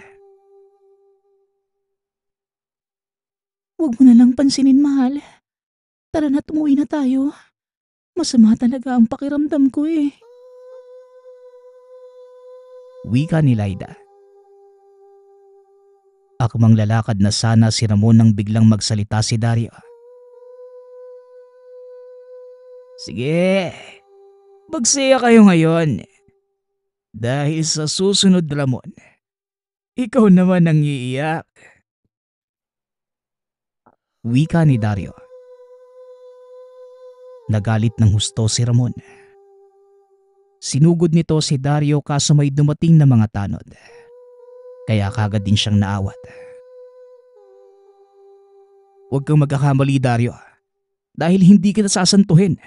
Speaker 3: Huwag mo na lang pansinin, mahal. Tara na't umuwi na tayo. Masama talaga ang pakiramdam ko eh.
Speaker 1: Wika ni Laida. Akmang lalakad na sana si Ramon nang biglang magsalita si Dario.
Speaker 2: Sige, magsaya kayo ngayon. Dahil sa susunod, Ramon, ikaw naman ang iiyak.
Speaker 1: Wika ni Dario. Nagalit ng husto si Ramon. Sinugod nito si Dario kaso may dumating na mga tanod. Kaya kagad din siyang naawat.
Speaker 2: Huwag kang magkakamali, Dario. Dahil hindi kita sasantuhin.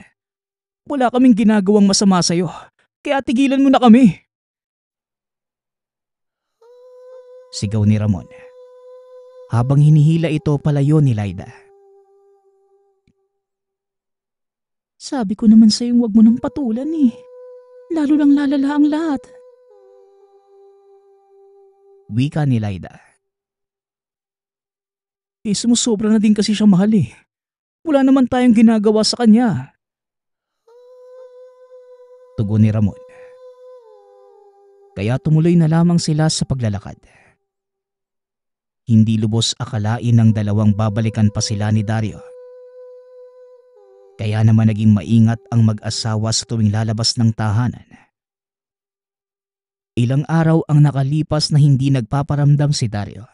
Speaker 2: Wala kaming ginagawang masama sa'yo. Kaya tigilan mo na kami.
Speaker 1: Sigaw ni Ramon. Habang hinihila ito palayo ni Laida.
Speaker 3: Sabi ko naman sa'yo huwag mo nang patulan eh. Lalo lang lalala ang lahat.
Speaker 1: Wika ni Laida.
Speaker 2: Sumusobra na din kasi siya, mahal eh. Wala naman tayong ginagawa sa kanya.
Speaker 1: Tugon ni Ramon. Kaya tumuloy na lamang sila sa paglalakad. Hindi lubos akalain ng dalawang babalikan pa sila ni Dario. Kaya naman naging maingat ang mag-asawa sa tuwing lalabas ng tahanan. Ilang araw ang nakalipas na hindi nagpaparamdam si Dario.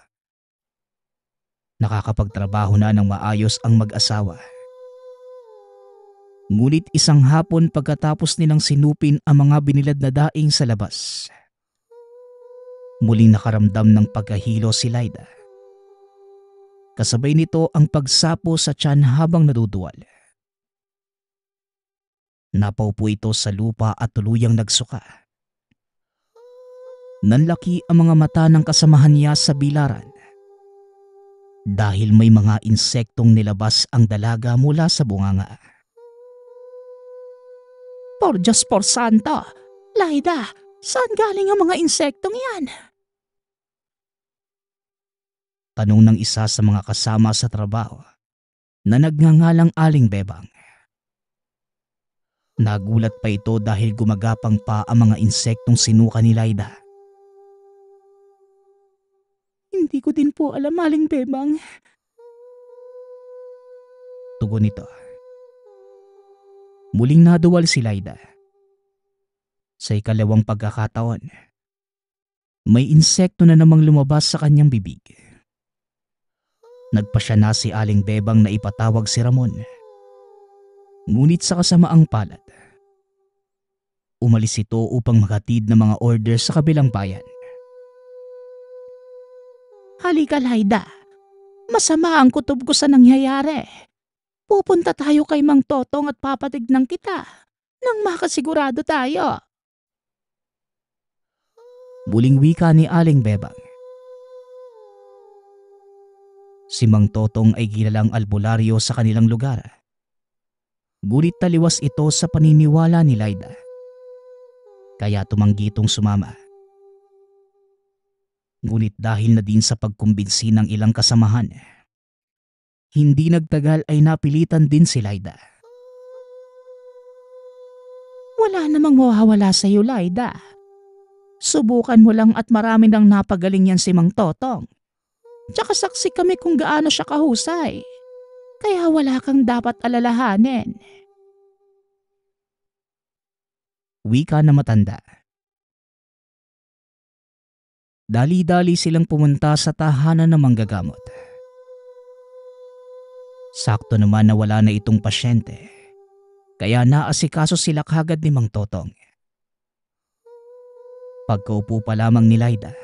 Speaker 1: Nakakapagtrabaho na ng maayos ang mag-asawa. Ngunit isang hapon pagkatapos nilang sinupin ang mga binilad na daing sa labas, muling nakaramdam ng pagkahilo si Laida. Kasabay nito ang pagsapo sa tiyan habang naduduwal. Napaupo ito sa lupa at tuluyang nagsuka. Nanlaki ang mga mata ng kasamahan niya sa bilaran. Dahil may mga insektong nilabas ang dalaga mula sa bunganga.
Speaker 3: Por Diyos por Santo! Laida, saan galing ang mga insektong yan?
Speaker 1: Tanong ng isa sa mga kasama sa trabaho na nagngangalang Aling Bebang. Nagulat pa ito dahil gumagapang pa ang mga insektong sinuka ni Laida.
Speaker 3: Hindi ko din po alam, Aling Bebang.
Speaker 1: Tugon nito. Muling naduwal si Laida. Sa ikalawang pagkakataon, may insekto na namang lumabas sa kanyang bibig. Nagpasya na si Aling Bebang na ipatawag si Ramon. Ngunit sa kasamaang palad, umalis ito upang maghatid ng mga order sa kabilang bayan.
Speaker 3: Halika, Laida. Masama ang kutob ko sa nangyayari. Pupunta tayo kay Mang Totong at papatignan kita nang makasigurado tayo.
Speaker 1: Muling wika ni Aling Bebang. Si Mang Totong ay kilalang albularyo sa kanilang lugar. Ngunit taliwas ito sa paniniwala ni Laida. Kaya tumanggi itong sumama. Ngunit dahil na din sa pagkumbinsi ng ilang kasamahan, hindi nagtagal ay napilitan din si Laida.
Speaker 3: Wala namang mawawala sa iyo, Laida. Subukan mo lang at marami nang napagaling yan si Mang Totong. Tsaka saksi kami kung gaano siya kahusay. Kaya wala kang dapat alalahanin.
Speaker 1: Wika na matanda. Dali-dali silang pumunta sa tahanan ng manggagamot. Sakto naman na wala na itong pasyente, kaya naasikaso sila kagad ni Mang Totong. Pagkaupo pa lamang ni Laida,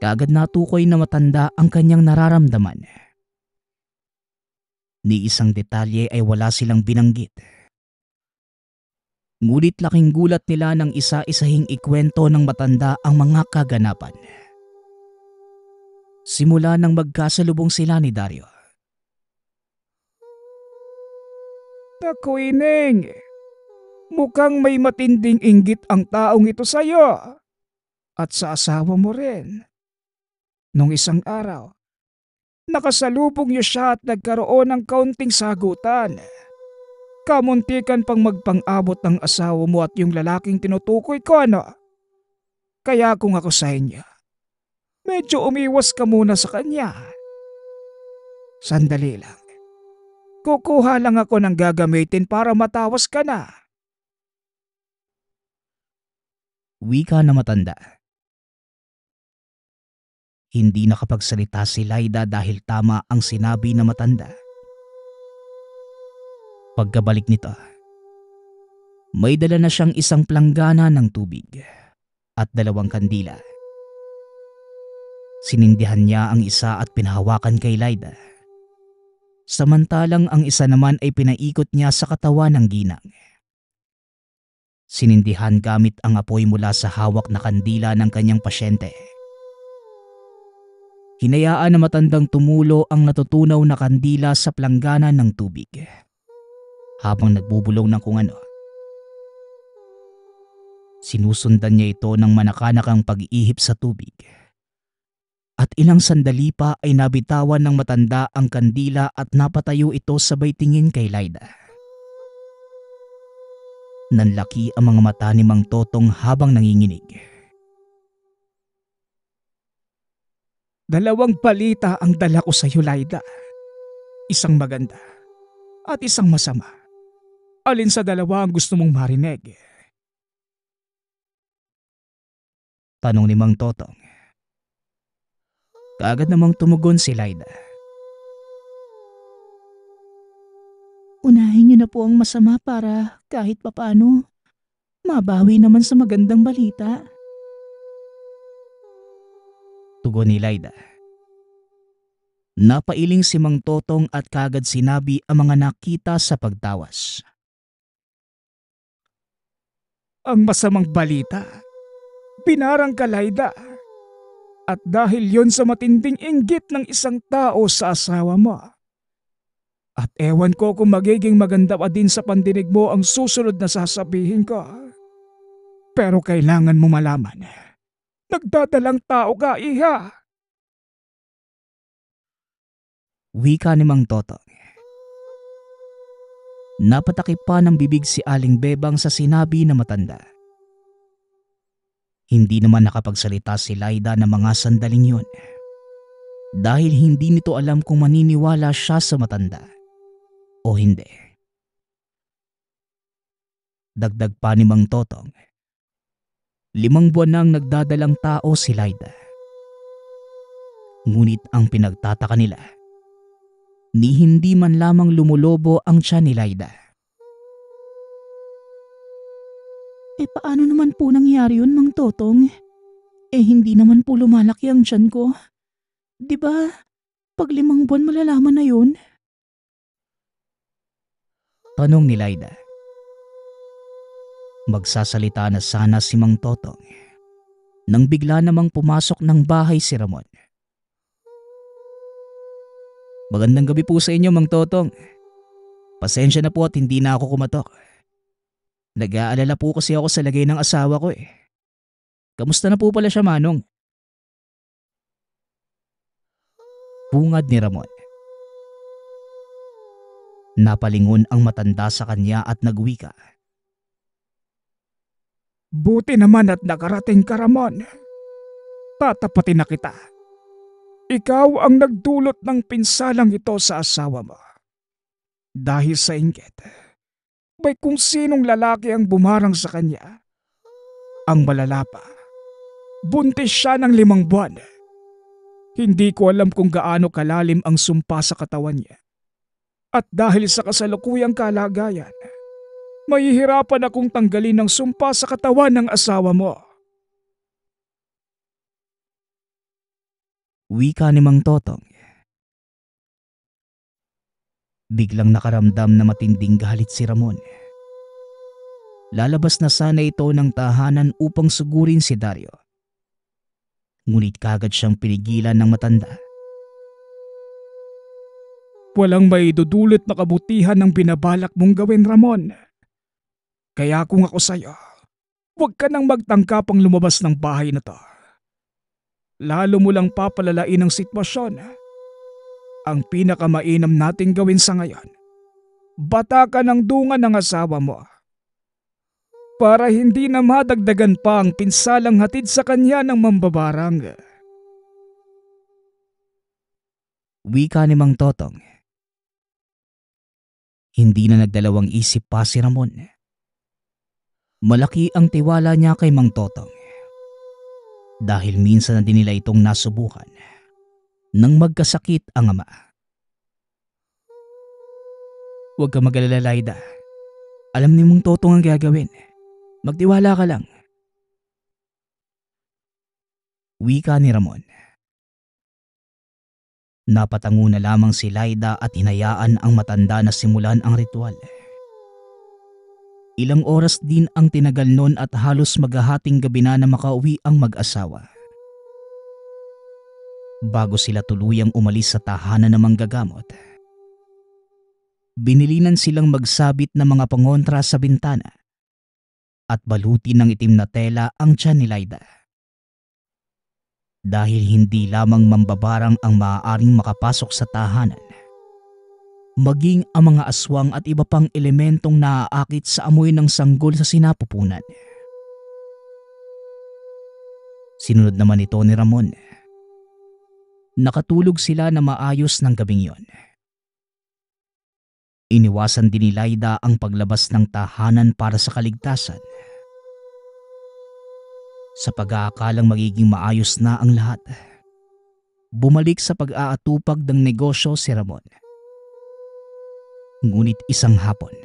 Speaker 1: kagad natukoy na matanda ang kanyang nararamdaman. Ni isang detalye ay wala silang binanggit. Ngunit laking gulat nila nang isa-isahing ikwento ng matanda ang mga kaganapan. Simula nang magkasalubong sila ni Dario.
Speaker 2: Naku, Ineng. Mukhang may matinding inggit ang taong ito sa'yo. At sa asawa mo rin. Nung isang araw, nakasalubong niyo siya at nagkaroon ng kaunting sagutan. Kamuntikan pang magpang-abot ng asawa mo at yung lalaking tinutukoy ko, ano? Kaya kung ako sa inyo, medyo umiwas ka muna sa kanya. Sandali lang. Kukuha lang ako ng gagamitin para matawas ka na.
Speaker 1: Wika na matanda. Hindi nakapagsalita si Laida dahil tama ang sinabi na matanda. Pagkabalik nito, may dala na siyang isang planggana ng tubig at 2 kandila. Sinindihan niya ang isa at pinahawakan kay Laida. Samantalang ang isa naman ay pinaikot niya sa katawan ng ginang. Sinindihan gamit ang apoy mula sa hawak na kandila ng kanyang pasyente. Hinayaan na matandang tumulo ang natutunaw na kandila sa planggana ng tubig habang nagbubulong ng kung ano. Sinusundan niya ito ng manakanakang pag-iihip sa tubig. At ilang sandali pa ay nabitawan ng matanda ang kandila at napatayo ito sabay tingin kay Laida. Nanlaki ang mga mata ni Mang Totong habang nanginginig.
Speaker 2: 2 balita ang dala ko sa iyo, Laida. Isang maganda at isang masama. Alin sa dalawa ang gusto mong marinig?
Speaker 1: Tanong ni Mang Totong. Kaagad namang tumugon si Laida.
Speaker 3: Unahin niyo na po ang masama para kahit papaano mabawi naman sa magandang balita.
Speaker 1: Tugon ni Laida. Napailing si Mang Totong at kaagad sinabi ang mga nakita sa pagtawas.
Speaker 2: Ang masamang balita. Binarang ka, Laida. At dahil yon sa matinding inggit ng isang tao sa asawa mo. At ewan ko kung magiging maganda pa din sa pandinig mo ang susunod na sasabihin ko. Pero kailangan mo malaman. Nagdadalang tao ka, iha.
Speaker 1: Wika ni Mang Totong. Napatakip pa ng bibig si Aling Bebang sa sinabi na matanda. Hindi naman nakapagsalita si Laida ng mga sandaling yun. Dahil hindi nito alam kung maniniwala siya sa matanda o hindi. Dagdag pa ni Mang Totong, 5 buwan nang nagdadalang tao si Lyda. Ngunit ang pinagtataka nila, ni hindi man lamang lumulobo ang tiyan ni Lyda.
Speaker 3: Paano naman po nangyari yun, Mang Totong? Hindi naman po lumalaki ang tiyan ko. Di ba, pag 5 buwan malalaman na yun?
Speaker 1: Tanong ni Lyda. Magsasalita na sana si Mang Totong nang bigla namang pumasok ng bahay si Ramon. Magandang gabi po sa inyo, Mang Totong. Pasensya na po at hindi na ako kumatok. Nag-aalala po kasi ako sa lagay ng asawa ko eh. Kamusta na po pala siya, Manong? Bungad ni Ramon. Napalingon ang matanda sa kanya at nagwika.
Speaker 2: Buti naman at nakarating ka, Ramon. Tatapatin na kita. Ikaw ang nagdulot ng pinsalang ito sa asawa mo. Dahil sa inggit, may kung sinong lalaki ang bumarang sa kanya. Ang malala pa, buntis siya ng 5 buwan. Hindi ko alam kung gaano kalalim ang sumpa sa katawan niya. At dahil sa kasalukuyang kalagayan, mahihirapan akong tanggalin ang sumpa sa katawan ng asawa mo.
Speaker 1: Wika ni Mang Totong. Biglang nakaramdam na matinding galit si Ramon. Lalabas na sana ito ng tahanan upang sugurin si Dario. Ngunit kagad siyang pinigilan ng matanda.
Speaker 2: Walang maidudulot na kabutihan ng binabalak mong gawin, Ramon. Kaya kung ako sa'yo, huwag ka nang magtangkapang lumabas ng bahay na to. Lalo mo lang papalalain ang sitwasyon. Ang pinakamainam nating gawin sa ngayon, batakan ang dungan ng asawa mo. Para hindi na madagdagan pa ang pinsalang hatid sa kanya ng mambabarang.
Speaker 1: Wika ni Mang Totong. Hindi na nagdalawang isip pa si Ramon. Malaki ang tiwala niya kay Mang Totong. Dahil minsan na din nila itong nasubukan nang magkasakit ang ama. Huwag ka mag-alala, Lyda. Alam ni Mang Totong ang gagawin. Magtiwala ka lang. Wika ni Ramon. Napatango na lamang si Lyda at hinayaan ang matanda na simulan ang ritual. Ilang oras din ang tinagal nun at halos maghahating gabi na makauwi ang mag-asawa. Bago sila tuluyang umalis sa tahanan ng manggagamot, binilinan silang magsabit ng mga pangontra sa bintana at balutin ng itim na tela ang tiyan ni Lyda. Dahil hindi lamang mambabarang ang maaaring makapasok sa tahanan, maging ang mga aswang at iba pang elementong naaakit sa amoy ng sanggol sa sinapupunan. Sinunod naman ito ni Ramon. Nakatulog sila na maayos ng gabing yon. Iniwasan din ni Lyda ang paglabas ng tahanan para sa kaligtasan. Sa pag-aakalang magiging maayos na ang lahat, bumalik sa pag-aatupag ng negosyo si Ramon. Ngunit isang hapon,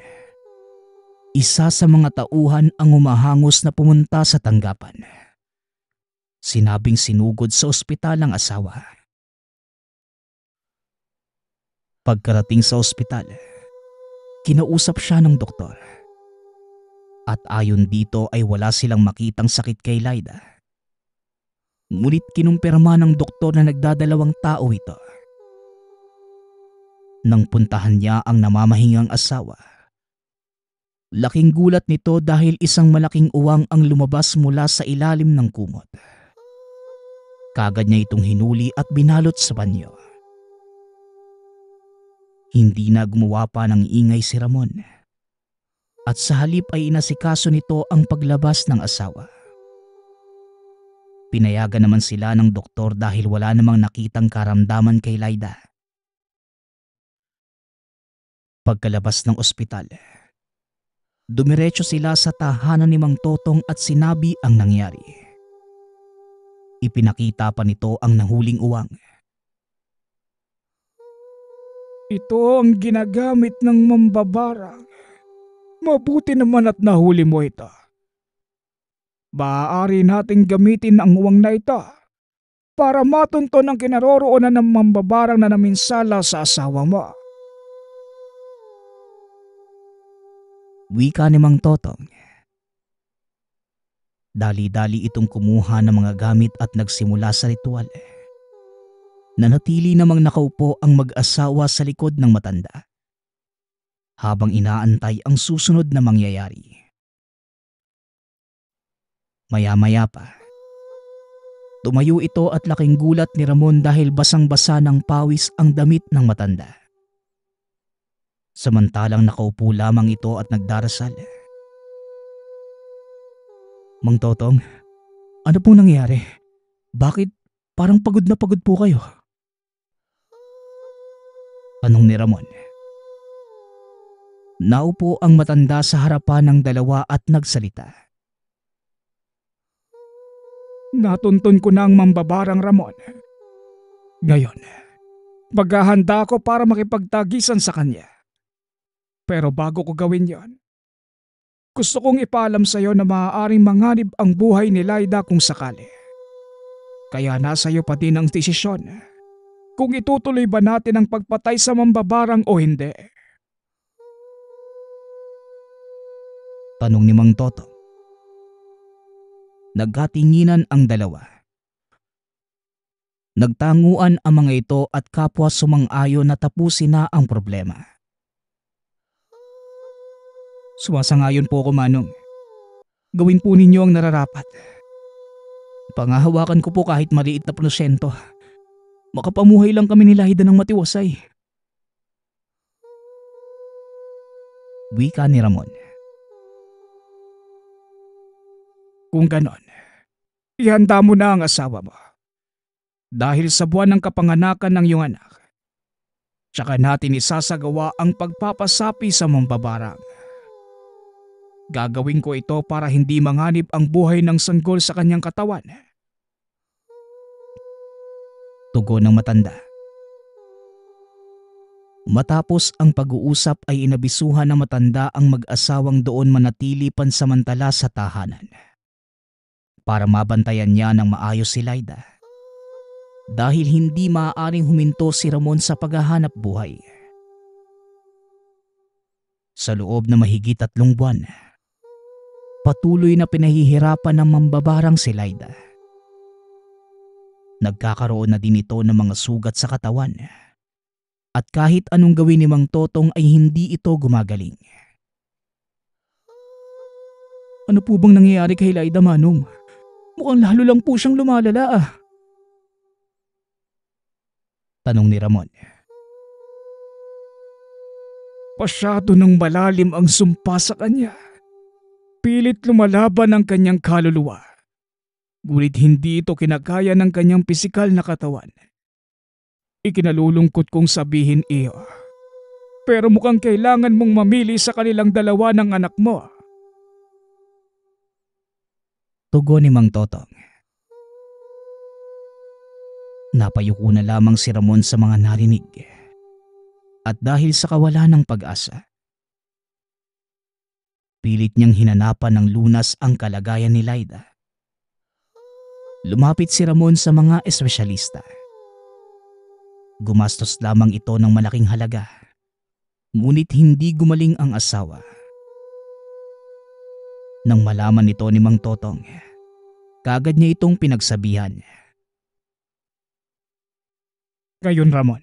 Speaker 1: isa sa mga tauhan ang humahangos na pumunta sa tanggapan. Sinabing sinugod sa ospital ang asawa. Pagkarating sa ospital, kinausap siya ng doktor. At ayon dito ay wala silang makitang sakit kay Lyda. Ngunit kinumpirma ng doktor na nagdadalawang tao ito. Nang puntahan niya ang namamahingang asawa, laking gulat nito dahil isang malaking uwang ang lumabas mula sa ilalim ng kumot. Kagad niya itong hinuli at binalot sa banyo. Hindi na gumawa pa ng ingay si Ramon. At sa halip ay inasikaso nito ang paglabas ng asawa. Pinayagan naman sila ng doktor dahil wala namang nakitang karamdaman kay Lyda. Pagkalabas ng ospital, Dumiretso sila sa tahanan ni Mang Totong at sinabi ang nangyari. Ipinakita pa nito ang nahuling uwang.
Speaker 2: Ito ang ginagamit ng mambabarang. Mabuti naman at nahuli mo ito. Maaari nating gamitin ang uwang na ito para matunton ang kinaroroonan ng mambabarang na naminsala sa asawa mo.
Speaker 1: Wika ni Mang Totong. Dali-dali itong kumuha ng mga gamit at nagsimula sa ritual. Nanatili namang nakaupo ang mag-asawa sa likod ng matanda habang inaantay ang susunod na mangyayari. Maya-maya pa, tumayo ito at laking gulat ni Ramon dahil basang-basa ng pawis ang damit ng matanda. Samantalang nakaupo lamang ito at nagdarasal. Mang Totong, ano pong nangyari? Bakit parang pagod na pagod po kayo? Tanong ni Ramon. Naupo ang matanda sa harapan ng dalawa at nagsalita.
Speaker 2: Natuntun ko na ang mambabarang Ramon. Ngayon, maghahanda ako para makipagtagisan sa kanya. Pero bago ko gawin yon, gusto kong ipaalam sa iyo na maaaring manganib ang buhay ni Laida kung sakali. Kaya nasa iyo pa din ang desisyon kung itutuloy ba natin ang pagpatay sa mambabarang o hindi.
Speaker 1: Tanong ni Mang Totong. Nagkatinginan ang dalawa. Nagtanguan ang mga ito at kapwa sumang-ayon na tapusin na ang problema. Sumasangayon po ako, Manong. Gawin po ninyo ang nararapat. Pangahawakan ko po kahit maliit na porsyento. Makapamuhay lang kami ni Laida ng matiwasay. Wika ni Ramon.
Speaker 2: Kung ganon, ihanda mo na ang asawa mo. Dahil sa buwan ng kapanganakan ng iyong anak, tsaka natin isasagawa ang pagpapasapi sa mambabarang. Gagawin ko ito para hindi manganib ang buhay ng sanggol sa kanyang katawan.
Speaker 1: Tugon ng matanda. Matapos ang pag-uusap ay inabisuhan ng matanda ang mag-asawang doon manatili pansamantala sa tahanan para mabantayan niya ng maayos si Laida dahil hindi maaaring huminto si Ramon sa paghahanap buhay. Sa loob na mahigit 3 buwan, patuloy na pinahihirapan ng mambabarang si Laida. Nagkakaroon na din ito ng mga sugat sa katawan at kahit anong gawin ni Mang Totong ay hindi ito gumagaling.
Speaker 2: Ano po bang nangyayari kay Laida, Manong? Mukhang lalo lang po siyang lumalala.
Speaker 1: Tanong ni Ramon.
Speaker 2: Pasyado ng malalim ang sumpa sa kanya. Pilit lumalaban ang kanyang kaluluwa. Ngunit hindi ito kinakaya ng kanyang pisikal na katawan. Ikinalulungkot kong sabihin iyo. Pero mukhang kailangan mong mamili sa kanilang dalawa ng anak mo.
Speaker 1: Tugon ni Mang Totong. Napayuko na lamang si Ramon sa mga narinig. At dahil sa kawalan ng pag-asa, pilit niyang hinanapan ng lunas ang kalagayan ni Laida. Lumapit si Ramon sa mga espesyalista. Gumastos lamang ito ng malaking halaga, ngunit hindi gumaling ang asawa. Nang malaman nito ni Mang Totong, kaagad niya itong pinagsabihan.
Speaker 2: Ngayon, Ramon,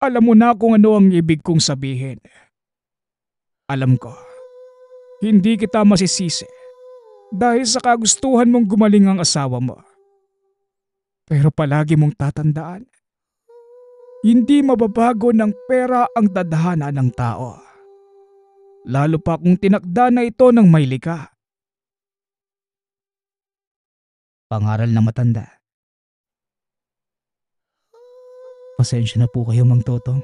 Speaker 2: alam mo na kung ano ang ibig kong sabihin. Alam ko, hindi kita masisisi dahil sa kagustuhan mong gumaling ang asawa mo. Pero palagi mong tatandaan, hindi mababago ng pera ang tadhana ng tao. Lalo pa kung tinakda na ito ng may likha.
Speaker 1: Pangaral ng matanda. Pasensya na po kayo, Mang Totong.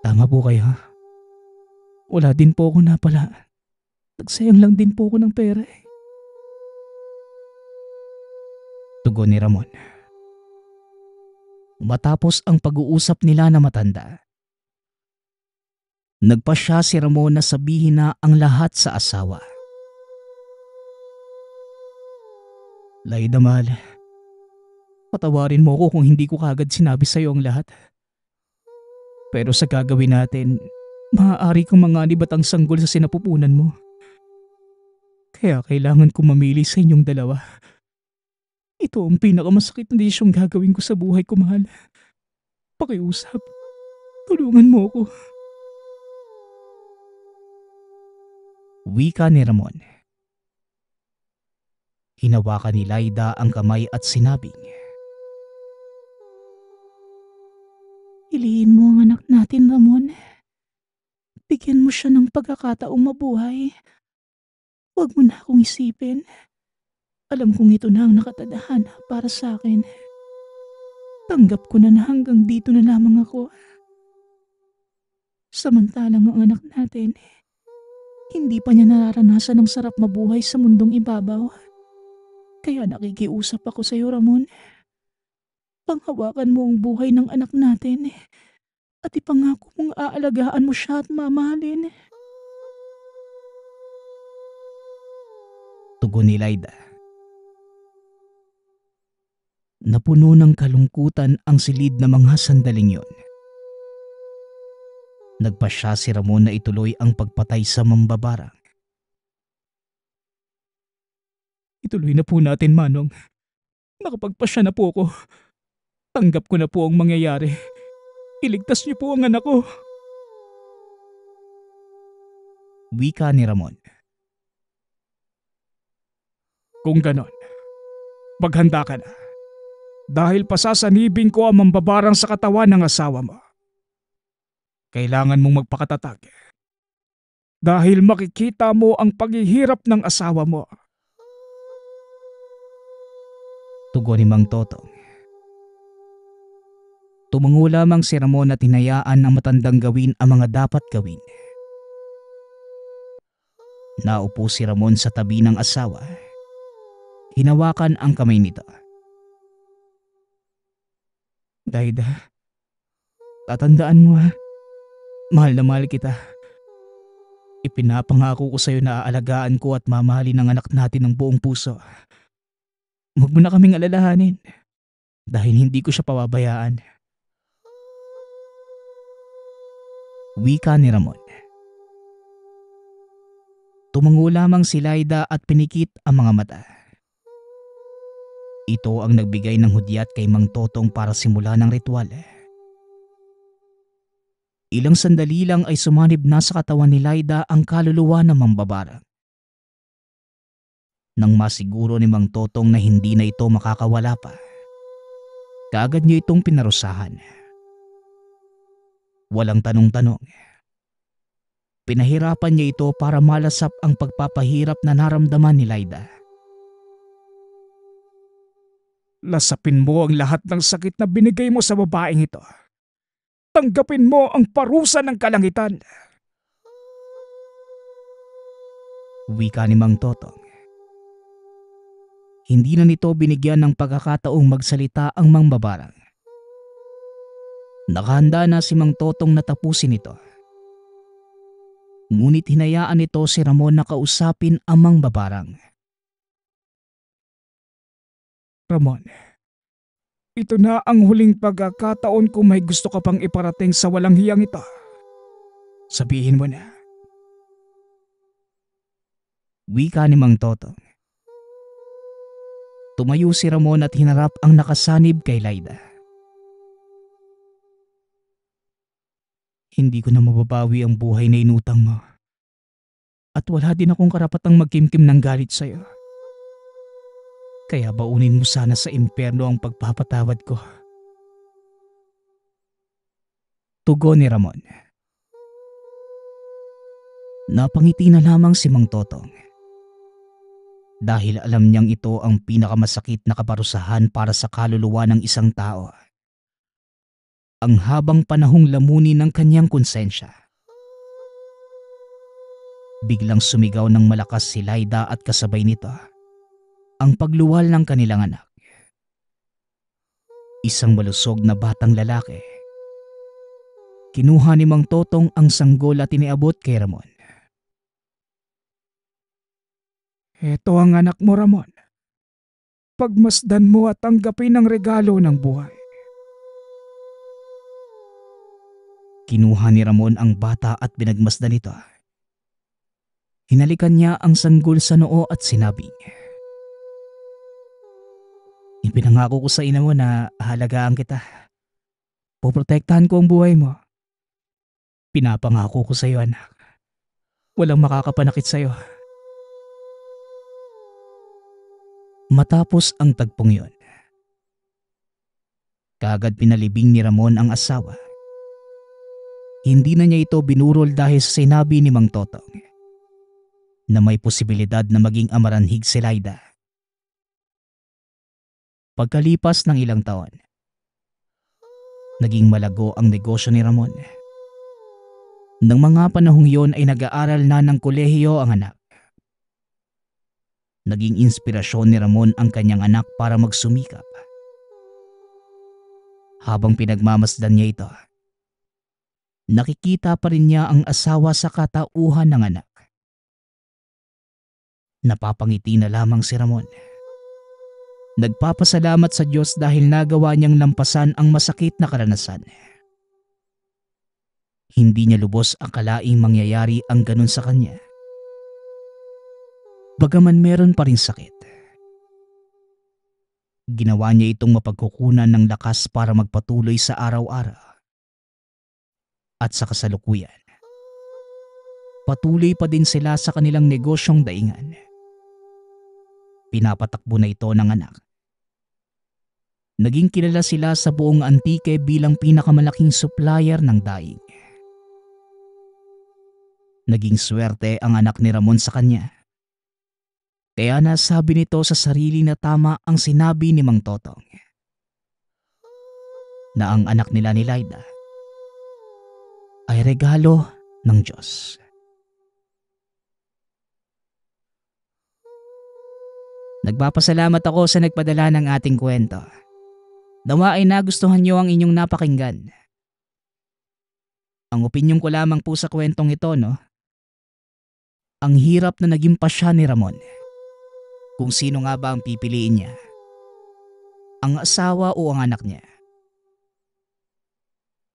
Speaker 1: Tama po kayo. Wala din po ako napala. Nagsayang lang din po ako ng pera eh. Tugon ni Ramon. Matapos ang pag-uusap nila na matanda, nagpasya si Ramon na sabihin na ang lahat sa asawa. Laida mahal, patawarin mo ako kung hindi ko kagad sinabi sa iyo ang lahat. Pero sa gagawin natin, maaari kang manganib at ang sanggol sa sinapupunan mo. Kaya kailangan ko mamili sa inyong dalawa. Ito ang pinakamasakit na desisyong gagawin ko sa buhay ko, mahal. Pakiusap, tulungan mo ako. Wika ni Ramon. Hinawakan ni Laida ang kamay at sinabing,
Speaker 3: Piliin mo ang anak natin, Ramon. Bigyan mo siya ng pagkakataong mabuhay. Huwag mo na akong isipin. Alam kong ito na ang nakatadhana para sa akin. Tanggap ko na hanggang dito na lamang ako. Samantalang ang anak natin, hindi pa niya nararanasan ang sarap mabuhay sa mundong ibabaw. Kaya nakikiusap ako sa iyo, Ramon. Panghawakan mo ang buhay ng anak natin at ipangako mong aalagaan mo siya at mamahalin.
Speaker 1: tugon ni Laida. Napuno ng kalungkutan ang silid na mga sandaling yon. Nagpasya si Ramon na ituloy ang pagpatay sa mambabarang. Ituloy na po natin, Manong. Nakapagpasya na po ako. Tanggap ko na po ang mangyayari. Iligtas niyo po ang anak ko. Wika ni Ramon. Kung ganon, maghanda ka na. Dahil pasasanibin ko ang mambabarang sa katawan ng asawa mo. Kailangan mong magpakatatag. Dahil makikita mo ang paghihirap ng asawa mo. Tugon ni Mang Totong. Tumango lamang si Ramon at hinayaan ang matandang gawin ang mga dapat gawin. Naupo si Ramon sa tabi ng asawa. Hinawakan ang kamay nito. Laida, tatandaan mo ha. Mahal na mahal kita. Ipinapangako ko sa iyo na aalagaan ko at mamahalin ang anak natin ng buong puso. Huwag mo na kaming alalahanin dahil hindi ko siya pababayaan. Wika ni Ramon. Tumango lamang si Laida at pinikit ang mga mata. Ito ang nagbigay ng hudyat kay Mang Totong para simula ng ritual. Ilang sandali lang ay sumanib na sa katawan ni Laida ang kaluluwa ng mambabarang. Nang masiguro ni Mang Totong na hindi na ito makakawala pa, kaagad niya itong pinarusahan. Walang tanong-tanong. Pinahirapan niya ito para malasap ang pagpapahirap na naramdaman ni Laida. Lasapin mo ang lahat ng sakit na binigay mo sa babaeng ito. Tanggapin mo ang parusa ng kalangitan. Wika ni Mang Totong. Hindi na nito binigyan ng pagkakataong magsalita ang mambabarang. Nakahanda na si Mang Totong na tapusin ito. Ngunit hinayaan nito si Ramon na kausapin ang mambabarang. Ramon, ito na ang huling pagkakataon kung may gusto ka pang iparating sa walang hiyang ito. Sabihin mo na. Wika ni Mang Totong. Tumayo si Ramon at hinarap ang nakasanib kay Laida. Hindi ko na mababawi ang buhay na inutang mo. At wala din akong karapatang magkimkim ng galit sa'yo. Kaya baunin mo sana sa impyerno ang pagpapatawad ko. Tugon ni Ramon. Napangiti na lamang si Mang Totong. Dahil alam niyang ito ang pinakamasakit na kaparusahan para sa kaluluwa ng isang tao. Ang habang panahong lamunin ng kanyang konsensya. Biglang sumigaw ng malakas si Laida at kasabay nito ang pagluwal ng kanilang anak. Isang malusog na batang lalaki. Kinuha ni Mang Totong ang sanggol at iniabot kay Ramon.
Speaker 2: Ito ang anak mo, Ramon. Pagmasdan mo at tanggapin ang regalo ng buhay.
Speaker 1: Kinuha ni Ramon ang bata at binagmasdan ito. Hinalikan niya ang sanggol sa noo at sinabing, "Ipinangako ko sa ina mo na halagaan kita. Poprotektahan ko ang buhay mo. Pinapangako ko sa iyo, anak. Walang makakapanakit sa iyo." Matapos ang tagpong yon, kaagad pinalibing ni Ramon ang asawa. Hindi na niya ito binurol dahil sa sinabi ni Mang Totong na may posibilidad na maging amaranhig si Laida. Pagkalipas ng ilang taon, naging malago ang negosyo ni Ramon. Nang mga panahong yon ay nag-aaral na ng kolehiyo ang anak. Naging inspirasyon ni Ramon ang kanyang anak para magsumikap. Habang pinagmamasdan niya ito, nakikita pa rin niya ang asawa sa katauhan ng anak. Napapangiti na lamang si Ramon. Nagpapasalamat sa Diyos dahil nagawa niyang lampasan ang masakit na karanasan. Hindi niya lubos akalaing mangyayari ang ganun sa kanya. Bagaman meron pa rin sakit, ginawa niya itong mapagkukunan ng lakas para magpatuloy sa araw-araw. At sa kasalukuyan, patuloy pa din sila sa kanilang negosyong daingan. Pinapatakbo na ito ng anak. Naging kilala sila sa buong Antique bilang pinakamalaking supplier ng daing. Naging swerte ang anak ni Ramon sa kanya. Kaya nasabi nito sa sarili na tama ang sinabi ni Mang Totong, na ang anak nila ni Laida ay regalo ng Diyos. Nagpapasalamat ako sa nagpadala ng ating kwento. Nawa ay nagustuhan niyo ang inyong napakinggan. Ang opinyon ko lamang po sa kwentong ito, ang hirap na naging pasya ni Ramon. Kung sino nga ba ang pipiliin niya, ang asawa o ang anak niya.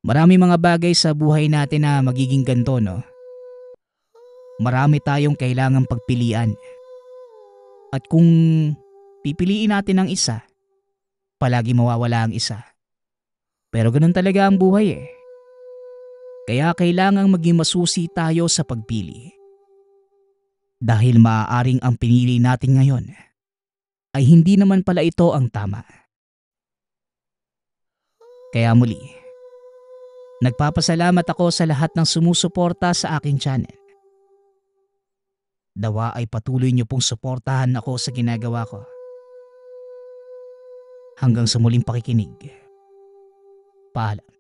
Speaker 1: Marami mga bagay sa buhay natin na magiging ganito, Marami tayong kailangang pagpilian. At kung pipiliin natin ang isa, palagi mawawala ang isa. Pero ganun talaga ang buhay Kaya kailangang maging masusi tayo sa pagpili. Dahil maaaring ang pinili natin ngayon ay hindi naman pala ito ang tama. Kaya muli, nagpapasalamat ako sa lahat ng sumusuporta sa aking channel. Nawa ay patuloy niyo pong suportahan ako sa ginagawa ko. Hanggang sa muling pakikinig. Paalam.